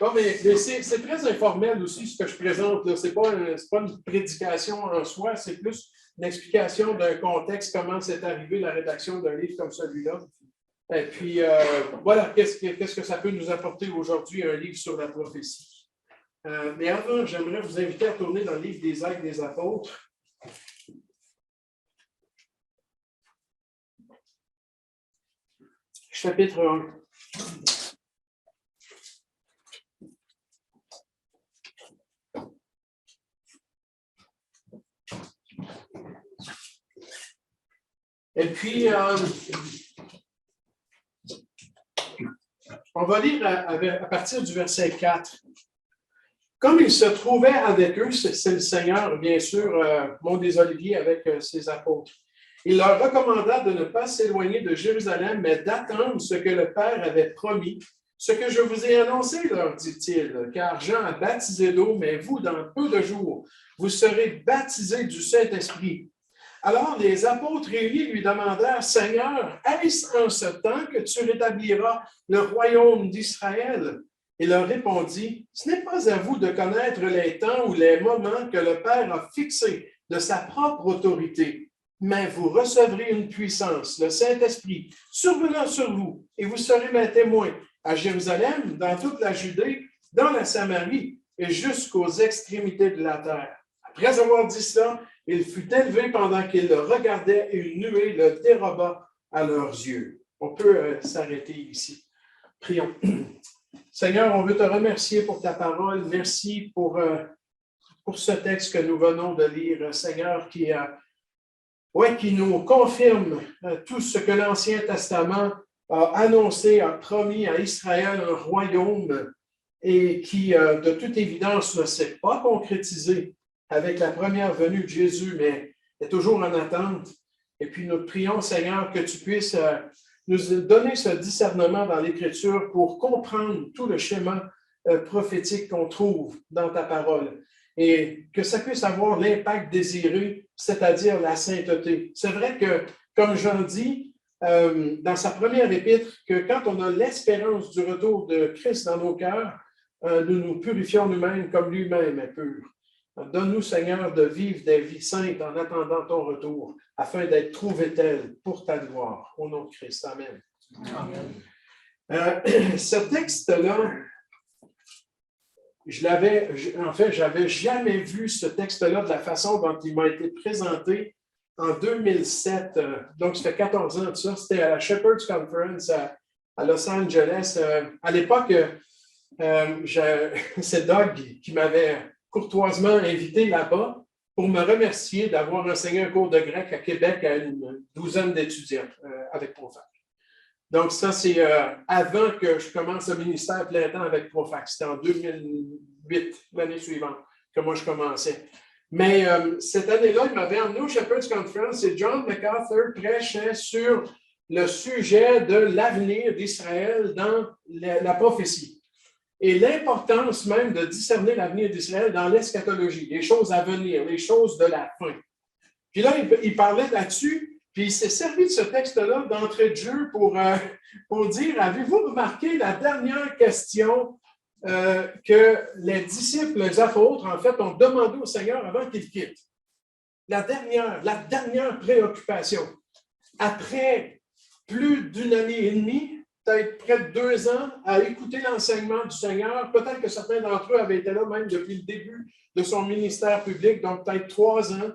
Non, mais c'est très informel aussi ce que je présente. Ce n'est pas une prédication en soi, c'est plus une explication d'un contexte, comment c'est arrivé la rédaction d'un livre comme celui-là. Et puis, voilà, qu'est-ce que ça peut nous apporter aujourd'hui, un livre sur la prophétie. Mais avant, j'aimerais vous inviter à tourner dans le livre des Actes des Apôtres. Chapitre 1. Et puis, on va lire à partir du verset 4. Comme il se trouvait avec eux, c'est le Seigneur, bien sûr, Mont des Oliviers avec ses apôtres. Il leur recommanda de ne pas s'éloigner de Jérusalem, mais d'attendre ce que le Père avait promis. Ce que je vous ai annoncé, leur dit-il, car Jean a baptisé d'eau, mais vous, dans peu de jours, vous serez baptisés du Saint-Esprit. Alors les apôtres réunis lui demandèrent, Seigneur, est-ce en ce temps que tu rétabliras le royaume d'Israël? Il leur répondit, ce n'est pas à vous de connaître les temps ou les moments que le Père a fixés de sa propre autorité, mais vous recevrez une puissance, le Saint-Esprit, survenant sur vous, et vous serez mes témoins à Jérusalem, dans toute la Judée, dans la Samarie et jusqu'aux extrémités de la terre. Après avoir dit cela, il fut élevé pendant qu'ils le regardaient et une nuée le déroba à leurs yeux. On peut s'arrêter ici. Prions. Seigneur, on veut te remercier pour ta parole. Merci pour ce texte que nous venons de lire, Seigneur, qui nous confirme tout ce que l'Ancien Testament a annoncé, a promis à Israël un royaume et qui, de toute évidence, ne s'est pas concrétisé avec la première venue de Jésus, mais est toujours en attente. Et puis nous te prions, Seigneur, que tu puisses nous donner ce discernement dans l'Écriture pour comprendre tout le schéma prophétique qu'on trouve dans ta parole et que ça puisse avoir l'impact désiré, c'est-à-dire la sainteté. C'est vrai que, comme Jean dit dans sa première épître, que quand on a l'espérance du retour de Christ dans nos cœurs, nous nous purifions nous-mêmes comme lui-même est pur. Donne-nous, Seigneur, de vivre des vies saintes en attendant ton retour, afin d'être trouvés tels pour ta gloire. Au nom de Christ. Amen. Amen. Ce texte-là, j'avais jamais vu ce texte-là de la façon dont il m'a été présenté en 2007. Donc, ça fait 14 ans de ça. C'était à la Shepherd's Conference à Los Angeles. À l'époque, c'est Doug qui m'avait courtoisement invité là-bas pour me remercier d'avoir enseigné un cours de grec à Québec à une douzaine d'étudiants avec Profac. Donc, ça, c'est avant que je commence le ministère plein temps avec Profac. C'était en 2008, l'année suivante, que moi, je commençais. Mais cette année-là, il m'avait emmené au Shepherd's Conference et John MacArthur prêchait sur le sujet de l'avenir d'Israël dans la prophétie. Et l'importance même de discerner l'avenir d'Israël dans l'eschatologie, les choses à venir, les choses de la fin. Puis là, il parlait là-dessus, puis il s'est servi de ce texte-là d'entrée de jeu pour dire, avez-vous remarqué la dernière question que les disciples, les apôtres, en fait, ont demandé au Seigneur avant qu'il quitte? La dernière préoccupation. Après plus d'une année et demie, peut-être près de 2 ans, à écouter l'enseignement du Seigneur. Peut-être que certains d'entre eux avaient été là même depuis le début de son ministère public, donc peut-être 3 ans.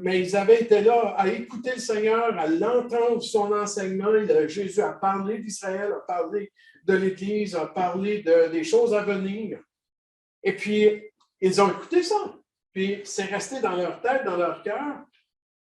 Mais ils avaient été là à écouter le Seigneur, à l'entendre son enseignement. Jésus a parlé d'Israël, a parlé de l'Église, a parlé des choses à venir. Et puis, ils ont écouté ça. Puis, c'est resté dans leur tête, dans leur cœur.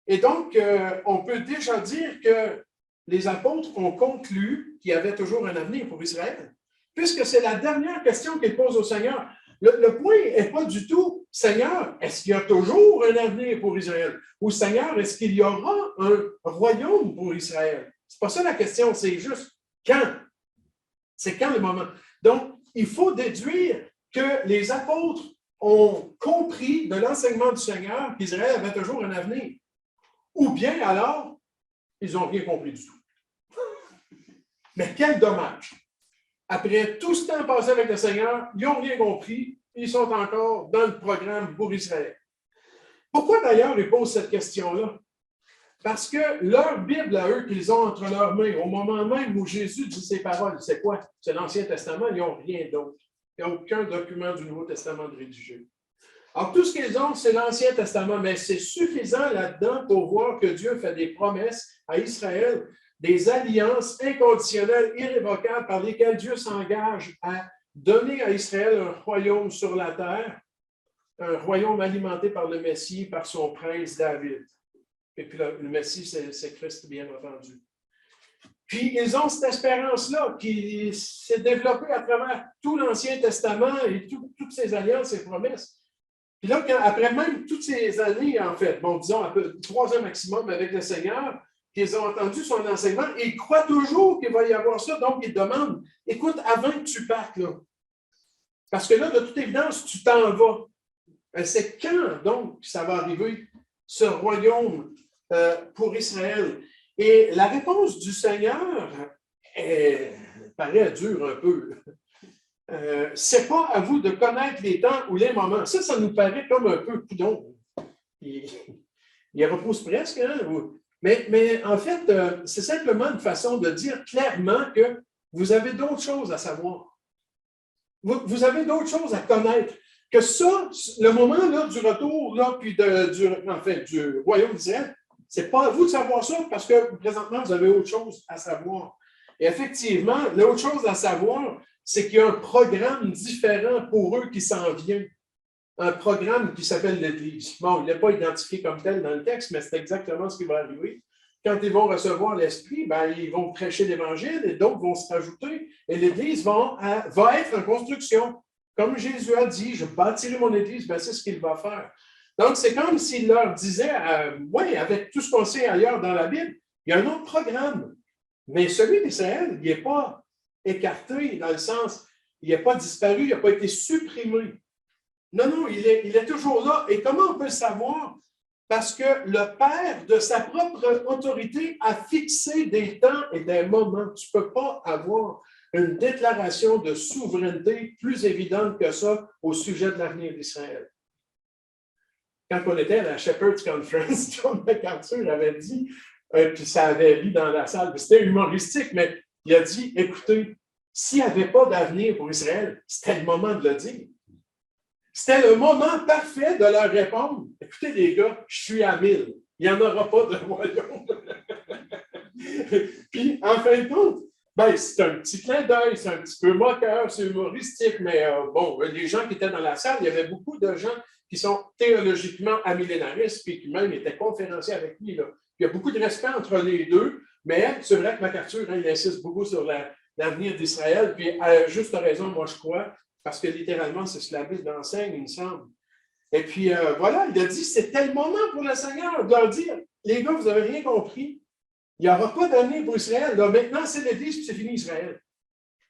Et donc, on peut déjà dire que les apôtres ont conclu qu'il y avait toujours un avenir pour Israël, puisque c'est la dernière question qu'ils posent au Seigneur. Le point n'est pas du tout, Seigneur, est-ce qu'il y a toujours un avenir pour Israël? Ou Seigneur, est-ce qu'il y aura un royaume pour Israël? C'est pas ça la question, c'est juste quand? C'est quand le moment? Donc, il faut déduire que les apôtres ont compris de l'enseignement du Seigneur qu'Israël avait toujours un avenir. Ou bien alors, ils n'ont rien compris du tout. Mais quel dommage! après tout ce temps passé avec le Seigneur, ils n'ont rien compris. Ils sont encore dans le programme pour Israël. Pourquoi d'ailleurs ils posent cette question-là? Parce que leur Bible à eux qu'ils ont entre leurs mains, au moment même où Jésus dit ces paroles, c'est quoi? C'est l'Ancien Testament, ils n'ont rien d'autre. Il n'y a aucun document du Nouveau Testament de rédigé. Alors, tout ce qu'ils ont, c'est l'Ancien Testament, mais c'est suffisant là-dedans pour voir que Dieu fait des promesses à Israël, des alliances inconditionnelles, irrévocables, par lesquelles Dieu s'engage à donner à Israël un royaume sur la terre, un royaume alimenté par le Messie, par son prince David. Et puis le Messie, c'est Christ, bien entendu. Puis ils ont cette espérance-là qui s'est développée à travers tout l'Ancien Testament et toutes ces alliances et promesses. Puis là, après même toutes ces années, en fait, bon, disons un peu 3 ans maximum avec le Seigneur, qu'ils ont entendu son enseignement, ils croient toujours qu'il va y avoir ça. Donc, ils demandent, écoute, avant que tu partes, là, parce que là, de toute évidence, tu t'en vas. C'est quand, donc, ça va arriver, ce royaume pour Israël? Et la réponse du Seigneur paraît dure un peu. C'est pas à vous de connaître les temps ou les moments. Ça nous paraît comme un peu coudon. Il repose presque, hein? Mais en fait, c'est simplement une façon de dire clairement que vous avez d'autres choses à savoir. Vous avez d'autres choses à connaître. Que ça, le moment là, du retour, là, puis du royaume d'Israël, c'est pas à vous de savoir ça parce que présentement, vous avez autre chose à savoir. Et effectivement, l'autre chose à savoir, c'est qu'il y a un programme différent pour eux qui s'en vient. Un programme qui s'appelle l'Église. Bon, il n'est pas identifié comme tel dans le texte, mais c'est exactement ce qui va arriver. Quand ils vont recevoir l'Esprit, ben, ils vont prêcher l'Évangile et d'autres vont se rajouter. Et l'Église va être en construction. Comme Jésus a dit, je bâtirai mon Église, ben, c'est ce qu'il va faire. Donc, c'est comme s'il leur disait, oui, avec tout ce qu'on sait ailleurs dans la Bible, il y a un autre programme. Mais celui d'Israël, il n'est pas écarté dans le sens, il n'est pas disparu, il n'a pas été supprimé. Non, il est toujours là. Et comment on peut le savoir? Parce que le Père, de sa propre autorité, a fixé des temps et des moments. Tu ne peux pas avoir une déclaration de souveraineté plus évidente que ça au sujet de l'avenir d'Israël. Quand on était à la Shepherd's Conference, John MacArthur avait dit, puis ça avait ri dans la salle, c'était humoristique, mais il a dit, écoutez, s'il n'y avait pas d'avenir pour Israël, c'était le moment de le dire. C'était le moment parfait de leur répondre. Écoutez, les gars, je suis à 1000. Il n'y en aura pas de royaume. Puis, en fin de compte, ben, c'est un petit clin d'œil, c'est un petit peu moqueur, c'est humoristique, mais bon, les gens qui étaient dans la salle, il y avait beaucoup de gens qui sont théologiquement amillénaristes, puis qui même étaient conférenciers avec lui. Là. Il y a beaucoup de respect entre les deux, mais c'est vrai que MacArthur, il insiste beaucoup sur l'avenir d'Israël, puis à juste raison, moi je crois, parce que littéralement, c'est ce que la Bible enseigne, il me semble. Et puis, voilà, il a dit, c'était le moment pour le Seigneur de leur dire, les gars, vous n'avez rien compris. Il n'y aura pas d'avenir pour Israël. Là, maintenant, c'est l'Église, puis c'est fini Israël.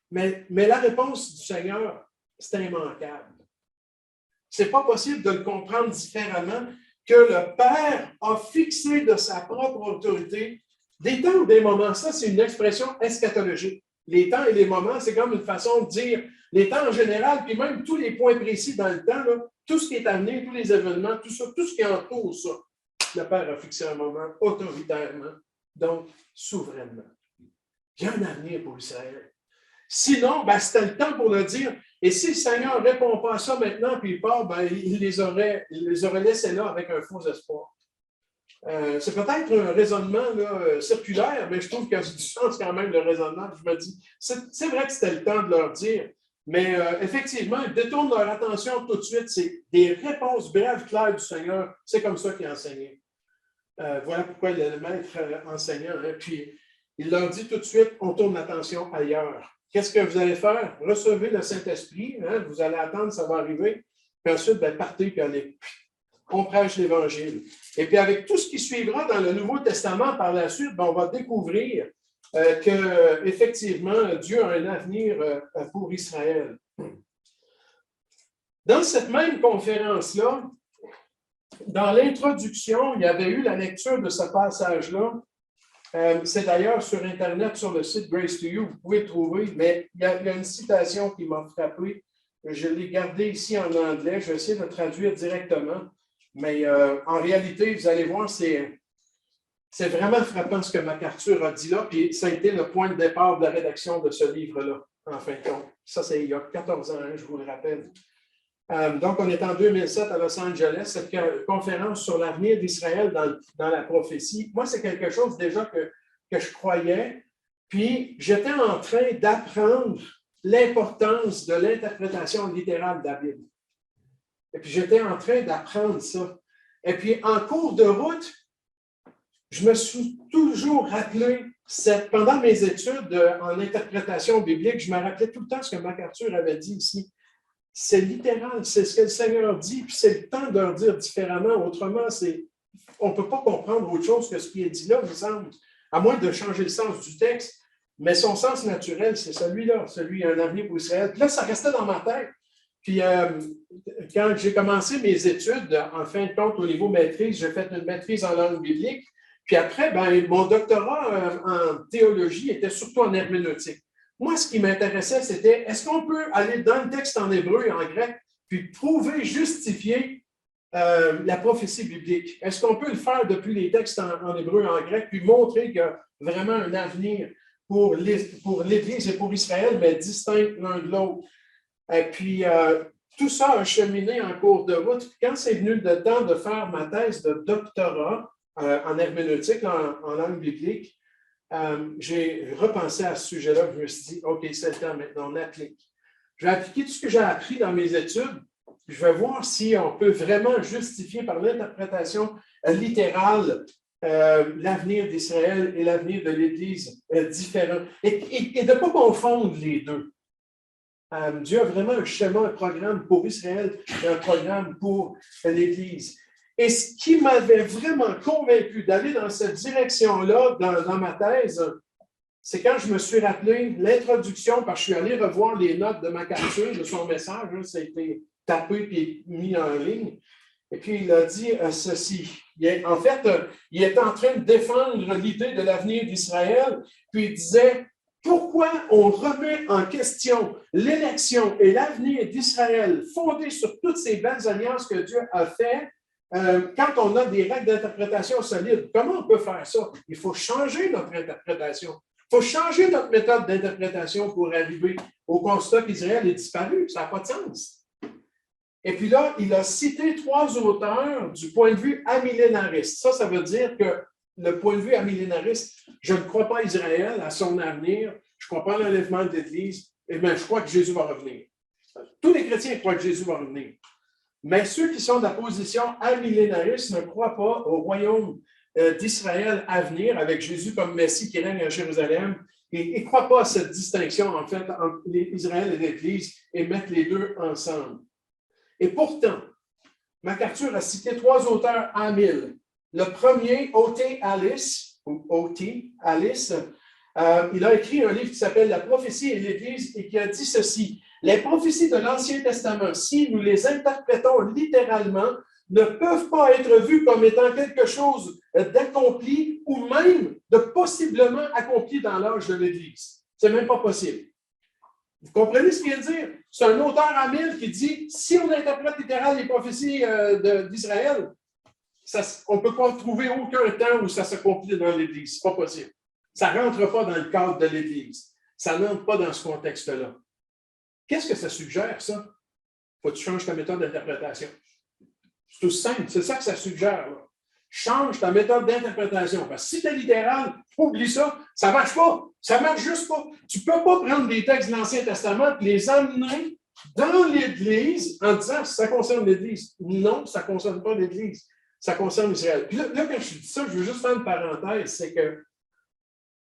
Mais la réponse du Seigneur, c'est immanquable. Ce n'est pas possible de le comprendre différemment que le Père a fixé de sa propre autorité des temps ou des moments. Ça, c'est une expression eschatologique. Les temps et les moments, c'est comme une façon de dire les temps en général, puis même tous les points précis dans le temps, là, tout ce qui est amené, tous les événements, tout ça, tout ce qui entoure ça. Le Père a fixé un moment autoritairement, donc souverainement. Il y a un avenir pour Israël. Sinon, ben, c'était le temps pour le dire. Et si le Seigneur ne répond pas à ça maintenant, puis il part, ben, il les aurait laissés là avec un faux espoir. C'est peut-être un raisonnement là, circulaire, mais je trouve qu'il y a du sens quand même, le raisonnement. Je me dis, c'est vrai que c'était le temps de leur dire, mais effectivement, ils détournent leur attention tout de suite. C'est des réponses brèves, claires du Seigneur. C'est comme ça qu'il enseignait. Voilà pourquoi il est le maître enseignant. Hein. Puis, il leur dit tout de suite, on tourne l'attention ailleurs. Qu'est-ce que vous allez faire? Recevez le Saint-Esprit, hein? Vous allez attendre, ça va arriver. Puis ensuite, ben, partez puis allez. On prêche l'Évangile. Et puis avec tout ce qui suivra dans le Nouveau Testament par la suite, ben, on va découvrir qu'effectivement, Dieu a un avenir pour Israël. Dans cette même conférence-là, dans l'introduction, il y avait eu la lecture de ce passage-là C'est d'ailleurs sur Internet, sur le site Grace to You, vous pouvez trouver, mais il y a une citation qui m'a frappé. Je l'ai gardée ici en anglais. Je vais essayer de le traduire directement. Mais en réalité, vous allez voir, c'est vraiment frappant ce que MacArthur a dit là. Puis ça a été le point de départ de la rédaction de ce livre-là, en fin de compte. Ça, c'est il y a 14 ans, hein, je vous le rappelle. Donc, on est en 2007 à Los Angeles, cette conférence sur l'avenir d'Israël dans la prophétie. Moi, c'est quelque chose déjà que je croyais. Puis, j'étais en train d'apprendre l'importance de l'interprétation littérale de la Bible. Et puis, j'étais en train d'apprendre ça. Et puis, en cours de route, je me suis toujours rappelé, pendant mes études en interprétation biblique, je me rappelais tout le temps ce que MacArthur avait dit ici. C'est littéral, c'est ce que le Seigneur dit, puis c'est le temps de le dire différemment. Autrement, on ne peut pas comprendre autre chose que ce qui est dit là, il me semble, à moins de changer le sens du texte. Mais son sens naturel, c'est celui-là, celui un avenir pour Israël. Puis là, ça restait dans ma tête. Puis quand j'ai commencé mes études, en fin de compte, au niveau maîtrise, j'ai fait une maîtrise en langue biblique. Puis après, mon doctorat en théologie était surtout en herméneutique. Moi, ce qui m'intéressait, c'était est-ce qu'on peut aller dans le texte en hébreu et en grec, puis prouver, justifier la prophétie biblique? Est-ce qu'on peut le faire depuis les textes en hébreu et en grec, puis montrer qu'il y a vraiment un avenir pour l'Église et pour Israël, mais distinct l'un de l'autre? Et puis, tout ça a cheminé en cours de route. Quand c'est venu le temps de faire ma thèse de doctorat en herméneutique, en langue biblique, j'ai repensé à ce sujet-là. Je me suis dit, OK, c'est le temps maintenant, on applique. Je vais appliquer tout ce que j'ai appris dans mes études. Je vais voir si on peut vraiment justifier par l'interprétation littérale l'avenir d'Israël et l'avenir de l'Église différents. Et de ne pas confondre les deux. Dieu a vraiment un schéma, un programme pour Israël et un programme pour l'Église. Et ce qui m'avait vraiment convaincu d'aller dans cette direction-là, dans ma thèse, c'est quand je me suis rappelé l'introduction, parce que je suis allé revoir les notes de MacArthur, de son message, hein, ça a été tapé et mis en ligne. Et puis, il a dit ceci. En fait, il est en train de défendre l'idée de l'avenir d'Israël, puis il disait pourquoi on remet en question l'élection et l'avenir d'Israël fondés sur toutes ces belles alliances que Dieu a faites quand on a des règles d'interprétation solides. Comment on peut faire ça? Il faut changer notre interprétation. Il faut changer notre méthode d'interprétation pour arriver au constat qu'Israël est disparu. Ça n'a pas de sens. Et puis là, il a cité 3 auteurs du point de vue amillénariste. Ça veut dire que le point de vue amillénariste, je ne crois pas à Israël, à son avenir, je ne crois pas à l'enlèvement de l'Église, et bien je crois que Jésus va revenir. Tous les chrétiens croient que Jésus va revenir. Mais ceux qui sont de la position amillénariste ne croient pas au royaume d'Israël à venir, avec Jésus comme Messie qui règne à Jérusalem, et ne croient pas à cette distinction, en fait, entre Israël et l'Église, et mettre les deux ensemble. Et pourtant, MacArthur a cité 3 auteurs amiles. Le premier, O.T. Alice, il a écrit un livre qui s'appelle La prophétie et l'Église et qui a dit ceci. Les prophéties de l'Ancien Testament, si nous les interprétons littéralement, ne peuvent pas être vues comme étant quelque chose d'accompli ou même de possiblement accompli dans l'âge de l'Église. C'est même pas possible. Vous comprenez ce qu'il vient de dire? C'est un auteur amile qui dit si on interprète littéralement les prophéties d'Israël, on ne peut pas trouver aucun temps où ça s'accomplit dans l'Église. Ce n'est pas possible. Ça ne rentre pas dans le cadre de l'Église. Ça n'entre pas dans ce contexte-là. Qu'est-ce que ça suggère, ça? Il faut que tu changes ta méthode d'interprétation. C'est tout simple. C'est ça que ça suggère. Là. Change ta méthode d'interprétation. Parce que si tu es littéral, oublie ça. Ça ne marche pas. Ça ne marche juste pas. Tu ne peux pas prendre des textes de l'Ancien Testament et les amener dans l'Église en disant ça concerne l'Église. Non, ça ne concerne pas l'Église. Ça concerne Israël. Puis là, quand je dis ça, je veux juste faire une parenthèse, c'est que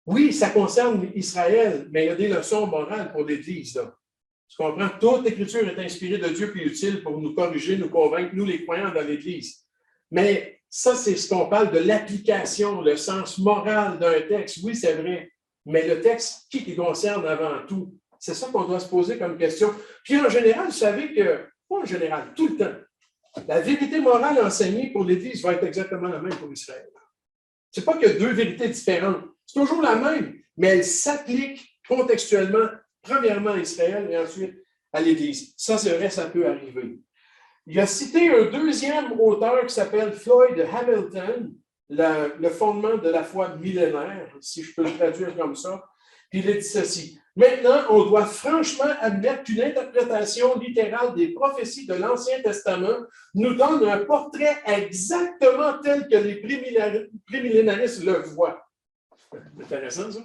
oui, ça concerne Israël, mais il y a des leçons morales pour l'Église. Là. Tu comprends? Toute l'Écriture est inspirée de Dieu et utile pour nous corriger, nous convaincre, nous les croyants dans l'Église. Mais ça, c'est ce qu'on parle de l'application, le sens moral d'un texte. Oui, c'est vrai. Mais le texte, qui concerne avant tout? C'est ça qu'on doit se poser comme question. Puis en général, vous savez que, pas en général, tout le temps, la vérité morale enseignée pour l'Église va être exactement la même pour Israël. Ce n'est pas qu'il y a 2 vérités différentes. C'est toujours la même, mais elle s'applique contextuellement, premièrement à Israël et ensuite à l'Église. Ça, c'est vrai, ça peut arriver. Il a cité un deuxième auteur qui s'appelle Floyd Hamilton, le fondement de la foi millénaire, si je peux le traduire comme ça. Puis il a dit ceci. Maintenant, on doit franchement admettre qu'une interprétation littérale des prophéties de l'Ancien Testament nous donne un portrait exactement tel que les prémillénaristes le voient. C'est intéressant, ça?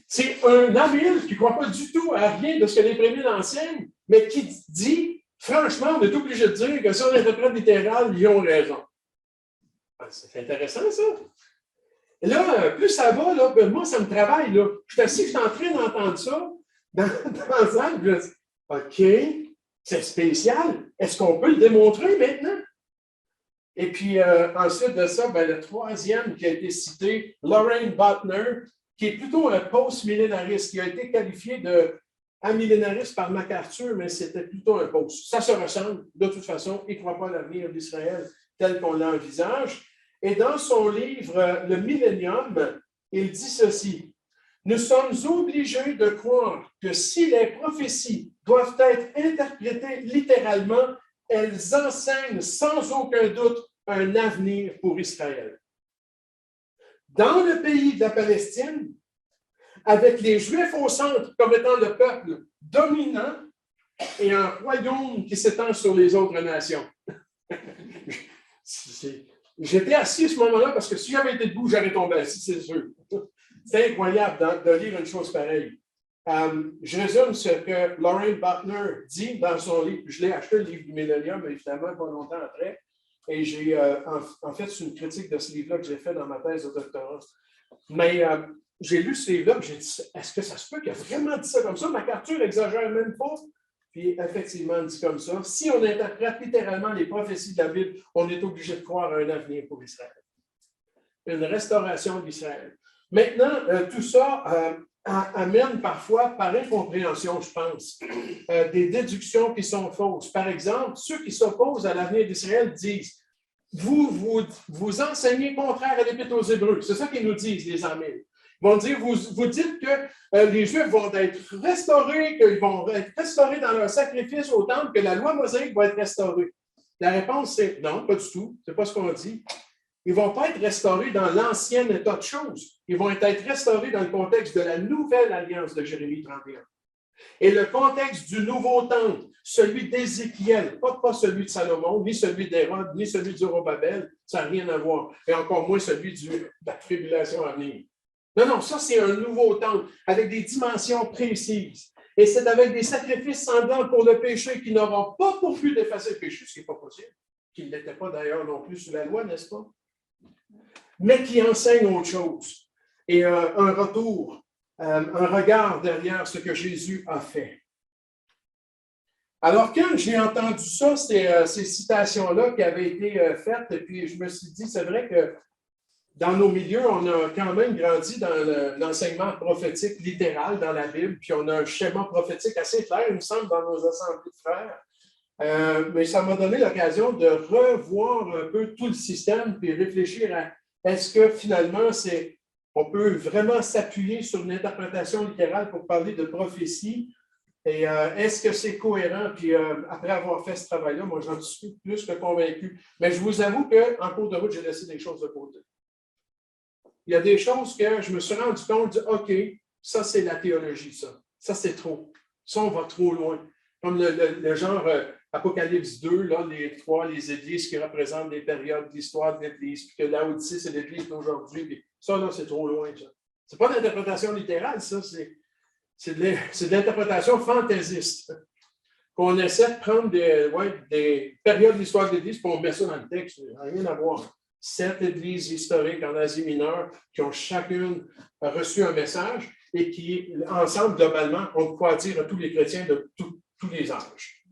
C'est un habile qui ne croit pas du tout à rien de ce que les prémiles enseignent, mais qui dit, franchement, on est obligé de dire que si on interprète littéral, ils ont raison. C'est intéressant, ça. Et là, plus ça va, là, ben moi, ça me travaille. Là. Je suis assis, je suis en train d'entendre ça dans la salle. Je dis, OK, c'est spécial. Est-ce qu'on peut le démontrer maintenant? Et puis, ensuite de ça, ben, le troisième qui a été cité, Lorraine Butner, qui est plutôt un post-millénariste, qui a été qualifié de amillénariste par MacArthur, mais c'était plutôt un post. Ça se ressemble. De toute façon, il ne croit pas à l'avenir d'Israël tel qu'on l'envisage. Et dans son livre Le Millénium, il dit ceci. Nous sommes obligés de croire que si les prophéties doivent être interprétées littéralement, elles enseignent sans aucun doute un avenir pour Israël. Dans le pays de la Palestine, avec les Juifs au centre comme étant le peuple dominant et un royaume qui s'étend sur les autres nations. J'étais assis à ce moment-là parce que si j'avais été debout, j'aurais tombé assis, c'est sûr. C'est incroyable de lire une chose pareille. Je résume ce que Lorraine Butner dit dans son livre. Je l'ai acheté, le livre du Millénium, évidemment, pas longtemps après. Et j'ai, en fait, c'est une critique de ce livre-là que j'ai fait dans ma thèse de doctorat. Mais j'ai lu ce livre-là et j'ai dit, est-ce que ça se peut qu'il a vraiment dit ça comme ça? MacArthur n'exagère même pas. Puis effectivement, il dit comme ça. Si on interprète littéralement les prophéties de la Bible, on est obligé de croire à un avenir pour Israël. Une restauration d'Israël. Maintenant, tout ça amène parfois, par incompréhension, je pense, des déductions qui sont fausses. Par exemple, ceux qui s'opposent à l'avenir d'Israël disent vous enseignez contraire à l'Épître aux Hébreux. C'est ça qu'ils nous disent, les amis. Ils vont dire vous dites que les Juifs vont être restaurés, qu'ils vont être restaurés dans leur sacrifice au temple, que la loi mosaïque va être restaurée. La réponse, c'est non, pas du tout. Ce n'est pas ce qu'on dit. Ils ne vont pas être restaurés dans l'ancien état de choses. Ils vont être restaurés dans le contexte de la nouvelle alliance de Jérémie 31. Et le contexte du nouveau temple, celui d'Ézéchiel, pas celui de Salomon, ni celui d'Hérode, ni celui de Zorobabel, ça n'a rien à voir. Et encore moins celui de la tribulation à venir. Non, ça c'est un nouveau temple avec des dimensions précises. Et c'est avec des sacrifices semblants pour le péché qui n'auront pas pour but d'effacer le péché, ce qui n'est pas possible, qui ne l'était pas d'ailleurs non plus sous la loi, n'est-ce pas? Mais qui enseigne autre chose. Et un retour, un regard derrière ce que Jésus a fait. Alors, quand j'ai entendu ça, ces citations-là qui avaient été faites, et puis je me suis dit, c'est vrai que dans nos milieux, on a quand même grandi dans l'enseignement prophétique littéral dans la Bible, puis on a un schéma prophétique assez clair, il me semble, dans nos assemblées de frères. Mais ça m'a donné l'occasion de revoir un peu tout le système, puis réfléchir à est-ce que finalement, on peut vraiment s'appuyer sur une interprétation littérale pour parler de prophétie? Et est-ce que c'est cohérent? Puis après avoir fait ce travail-là, moi, j'en suis plus que convaincu. Mais je vous avoue qu'en cours de route, j'ai laissé des choses de côté. Il y a des choses que je me suis rendu compte, OK, ça, c'est la théologie, ça. Ça, c'est trop. Ça, on va trop loin. Comme le genre Apocalypse 2, là, les églises qui représentent des périodes de l'histoire de l'Église, puis que Laodicée, c'est l'Église d'aujourd'hui. Puis ça, là, c'est trop loin, ça. C'est pas l'interprétation littérale, ça, c'est de l'interprétation fantaisiste. Qu'on essaie de prendre des périodes de l'histoire de l'Église, puis on met ça dans le texte. Ça n'a rien à voir. 7 églises historiques en Asie mineure qui ont chacune reçu un message et qui, ensemble, globalement, ont quoi dire à tous les chrétiens de tous les âges.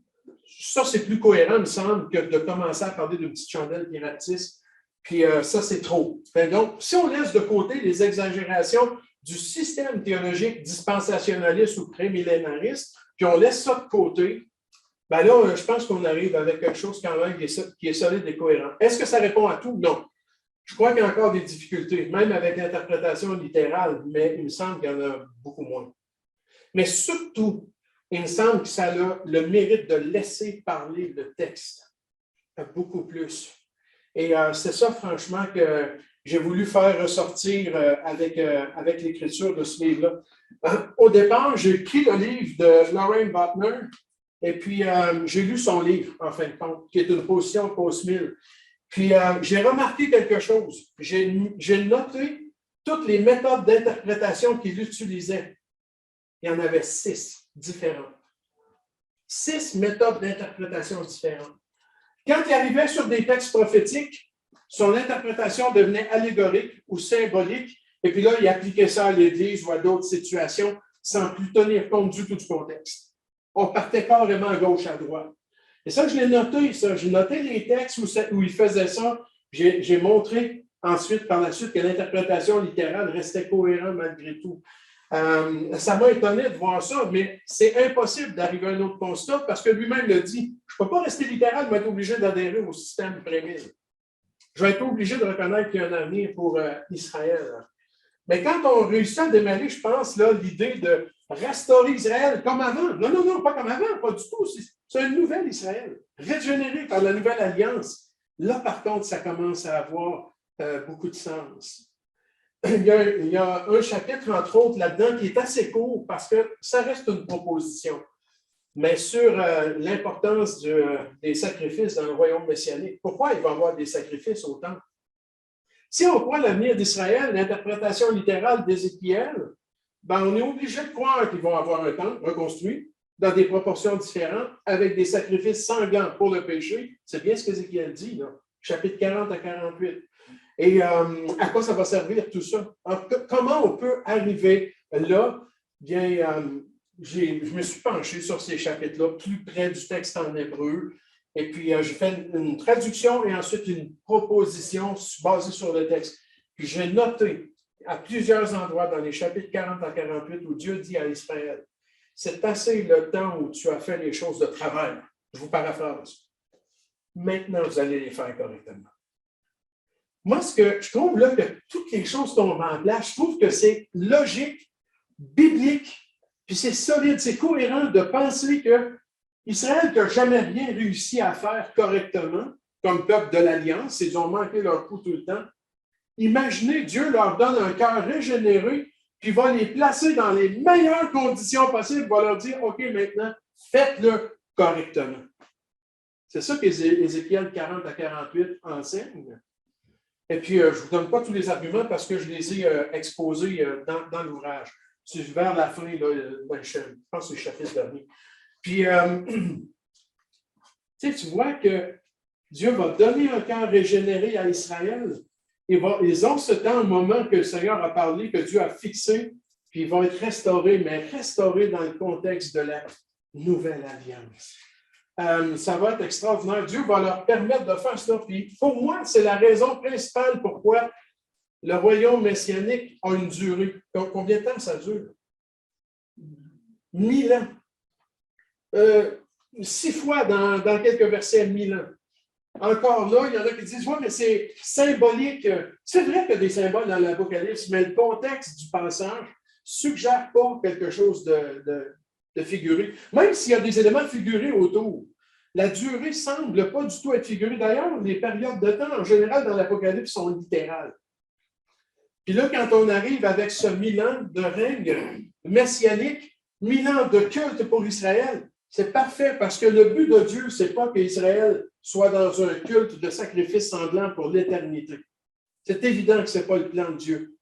Ça, c'est plus cohérent, il me semble, que de commencer à parler de petites chandelles qui rapetissent. Puis ça, c'est trop. Donc, si on laisse de côté les exagérations du système théologique dispensationaliste ou prémillénariste, puis on laisse ça de côté, ben là, je pense qu'on arrive avec quelque chose quand même qui est solide et cohérent. Est-ce que ça répond à tout? Non. Je crois qu'il y a encore des difficultés, même avec l'interprétation littérale, mais il me semble qu'il y en a beaucoup moins. Mais surtout, il me semble que ça a le mérite de laisser parler le texte beaucoup plus. Et c'est ça, franchement, que j'ai voulu faire ressortir avec l'écriture de ce livre-là. Au départ, j'ai pris le livre de Lorraine Butner et puis j'ai lu son livre, en fin de compte, qui est une position post-mill. Puis j'ai remarqué quelque chose. J'ai noté toutes les méthodes d'interprétation qu'il utilisait. Il y en avait 6 différentes. 6 méthodes d'interprétation différentes. Quand il arrivait sur des textes prophétiques, son interprétation devenait allégorique ou symbolique, et puis là, il appliquait ça à l'Église ou à d'autres situations sans plus tenir compte du tout du contexte. On partait carrément à gauche, à droite. Et ça, je l'ai noté, ça. J'ai noté les textes où il faisait ça. J'ai montré ensuite, par la suite, que l'interprétation littérale restait cohérente malgré tout. Ça m'a étonné de voir ça, mais c'est impossible d'arriver à un autre constat parce que lui-même le dit. Je ne peux pas rester littéral, je vais être obligé d'adhérer au système prémisse. Je vais être obligé de reconnaître qu'il y a un avenir pour Israël. Mais quand on réussit à démêler, je pense, là, l'idée de restaurer Israël comme avant. Non, non, non, pas comme avant, pas du tout. C'est un nouvel Israël, régénéré par la nouvelle alliance. Là, par contre, ça commence à avoir beaucoup de sens. Il y a un chapitre, entre autres, là-dedans, qui est assez court parce que ça reste une proposition, mais sur l'importance des sacrifices dans le royaume messianique. Pourquoi il va y avoir des sacrifices au temple? Si on croit l'avenir d'Israël, l'interprétation littérale d'Ézéchiel, ben on est obligé de croire qu'ils vont avoir un temple reconstruit dans des proportions différentes, avec des sacrifices sanglants pour le péché. C'est bien ce qu'Ézéchiel dit, là, chapitre 40 à 48. Et à quoi ça va servir tout ça? Alors, comment on peut arriver là? Bien, je me suis penché sur ces chapitres-là, plus près du texte en hébreu. Et puis, j'ai fait une traduction et ensuite une proposition basée sur le texte. Puis, j'ai noté à plusieurs endroits dans les chapitres 40 à 48 où Dieu dit à Israël, c'est passé le temps où tu as fait les choses de travers. Je vous paraphrase. Maintenant, vous allez les faire correctement. Moi, ce que je trouve là que toutes les choses tombent en place, je trouve que c'est logique, biblique, puis c'est solide, c'est cohérent de penser que Israël n'a jamais rien réussi à faire correctement, comme peuple de l'Alliance, ils ont manqué leur coup tout le temps. Imaginez, Dieu leur donne un cœur régénéré, puis va les placer dans les meilleures conditions possibles, va leur dire, OK, maintenant, faites-le correctement. C'est ça qu'Ézéchiel 40 à 48 enseigne. Et puis, je ne vous donne pas tous les arguments parce que je les ai exposés dans l'ouvrage. C'est vers la fin, là, je pense que c'est le chapitre dernier. Puis, tu vois que Dieu va donner un cœur régénéré à Israël. Ils ont ce temps, au moment que le Seigneur a parlé, que Dieu a fixé, puis ils vont être restaurés, mais restaurés dans le contexte de la nouvelle alliance. Ça va être extraordinaire. Dieu va leur permettre de faire ça. Puis pour moi, c'est la raison principale pourquoi le royaume messianique a une durée. Combien de temps ça dure? 1000 ans. 6 fois dans quelques versets, 1000 ans. Encore là, il y en a qui disent, oui, mais c'est symbolique. C'est vrai qu'il y a des symboles dans l'Apocalypse, mais le contexte du passage ne suggère pas quelque chose de figuré. Même s'il y a des éléments figurés autour, la durée ne semble pas du tout être figurée. D'ailleurs, les périodes de temps, en général, dans l'Apocalypse, sont littérales. Puis là, quand on arrive avec ce 1000 ans de règne messianique, 1000 ans de culte pour Israël, c'est parfait parce que le but de Dieu, ce n'est pas qu'Israël soit dans un culte de sacrifice sanglant pour l'éternité. C'est évident que ce n'est pas le plan de Dieu.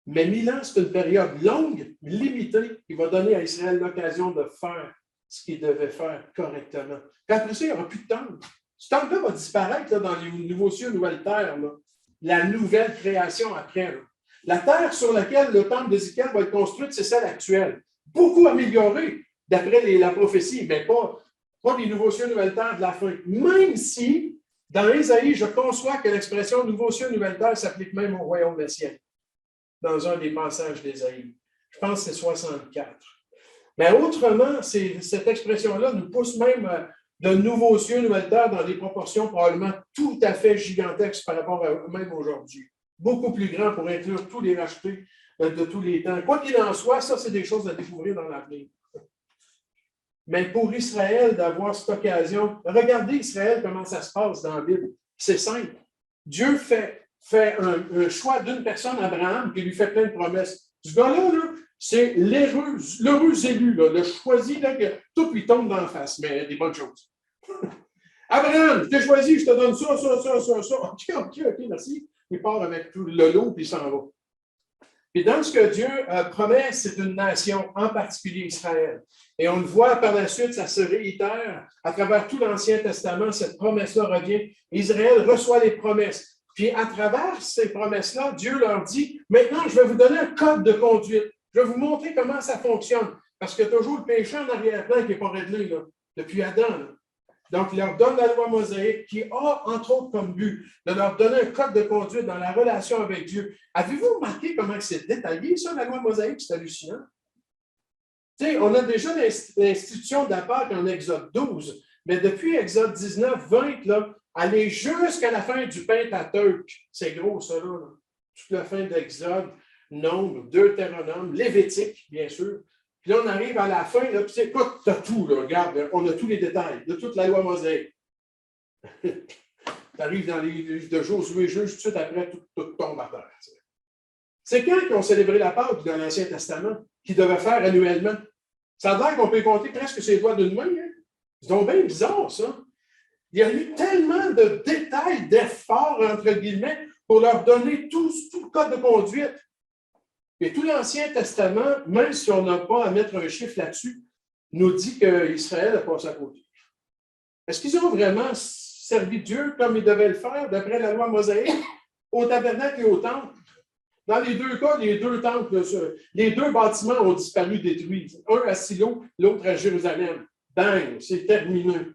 Mais 1000 ans, c'est une période longue, limitée, qui va donner à Israël l'occasion de faire ce qu'il devait faire correctement. Puis après ça, il n'y aura plus de temple. Ce temple-là va disparaître là, dans les nouveaux cieux, nouvelles terres. Là. La nouvelle création après. Là. La terre sur laquelle le temple d'Ézéchiel va être construite, c'est celle actuelle. Beaucoup améliorée, d'après la prophétie, mais pas les nouveaux cieux, nouvelles terres de la fin. Même si, dans Ésaïe, je conçois que l'expression nouveaux cieux, nouvelles terres s'applique même au royaume messianique. Dans un des passages d'Ésaïe. Je pense que c'est 64. Mais autrement, cette expression-là nous pousse même de nouveaux cieux, nouvelle terre, dans des proportions probablement tout à fait gigantesques par rapport à même aujourd'hui. Beaucoup plus grand pour inclure tous les rachetés de tous les temps. Quoi qu'il en soit, ça, c'est des choses à découvrir dans l'avenir. Mais pour Israël, d'avoir cette occasion, regardez Israël, comment ça se passe dans la Bible. C'est simple. Dieu fait un choix d'une personne, Abraham, qui lui fait plein de promesses. Ce gars-là, là, c'est l'heureux élu, là, le choisi, là, que tout lui tombe dans la face, mais des bonnes choses. Abraham, je t'ai choisi, je te donne ça, ça, ça, ça, ça. OK, merci. Il part avec tout le lot, puis il s'en va. Puis dans ce que Dieu promet, c'est une nation, en particulier Israël. Et on le voit par la suite, ça se réitère à travers tout l'Ancien Testament, cette promesse-là revient. Israël reçoit les promesses. Puis à travers ces promesses-là, Dieu leur dit, maintenant, je vais vous donner un code de conduite. Je vais vous montrer comment ça fonctionne. Parce qu'il y a toujours le péché en arrière-plan qui n'est pas réglé, là, depuis Adam. Là. Donc, il leur donne la loi mosaïque qui a, entre autres, comme but de leur donner un code de conduite dans la relation avec Dieu. Avez-vous remarqué comment c'est détaillé, ça, la loi mosaïque? C'est hallucinant. Tu sais, on a déjà l'institution d'Apâque en Exode 12, mais depuis Exode 19, 20, là, aller jusqu'à la fin du Pentateuque, c'est gros, ça, là. Toute la fin d'Exode, Nombre, Deutéronome, Lévitique, bien sûr. Puis là, on arrive à la fin, là, puis écoute, tu as tout, là, regarde, on a tous les détails de toute la loi mosaïque. Tu arrives dans les livres de Josué, juste tout de suite après, tout tombe à terre. C'est quand qu'ils ont célébré la Pâque dans l'Ancien Testament, qu'ils devaient faire annuellement? Ça a l'air qu'on peut compter presque ses doigts d'une main. Hein? C'est donc bien bizarre, ça. Il y a eu tellement de détails, d'efforts, entre guillemets, pour leur donner tout le code de conduite. Et tout l'Ancien Testament, même si on n'a pas à mettre un chiffre là-dessus, nous dit qu'Israël a passé à côté. Est-ce qu'ils ont vraiment servi Dieu comme ils devaient le faire, d'après la loi mosaïque, au tabernacle et au temple? Dans les deux cas, les deux temples, les deux bâtiments ont disparu, détruits. Un à Silo, l'autre à Jérusalem. Bang, c'est terminé.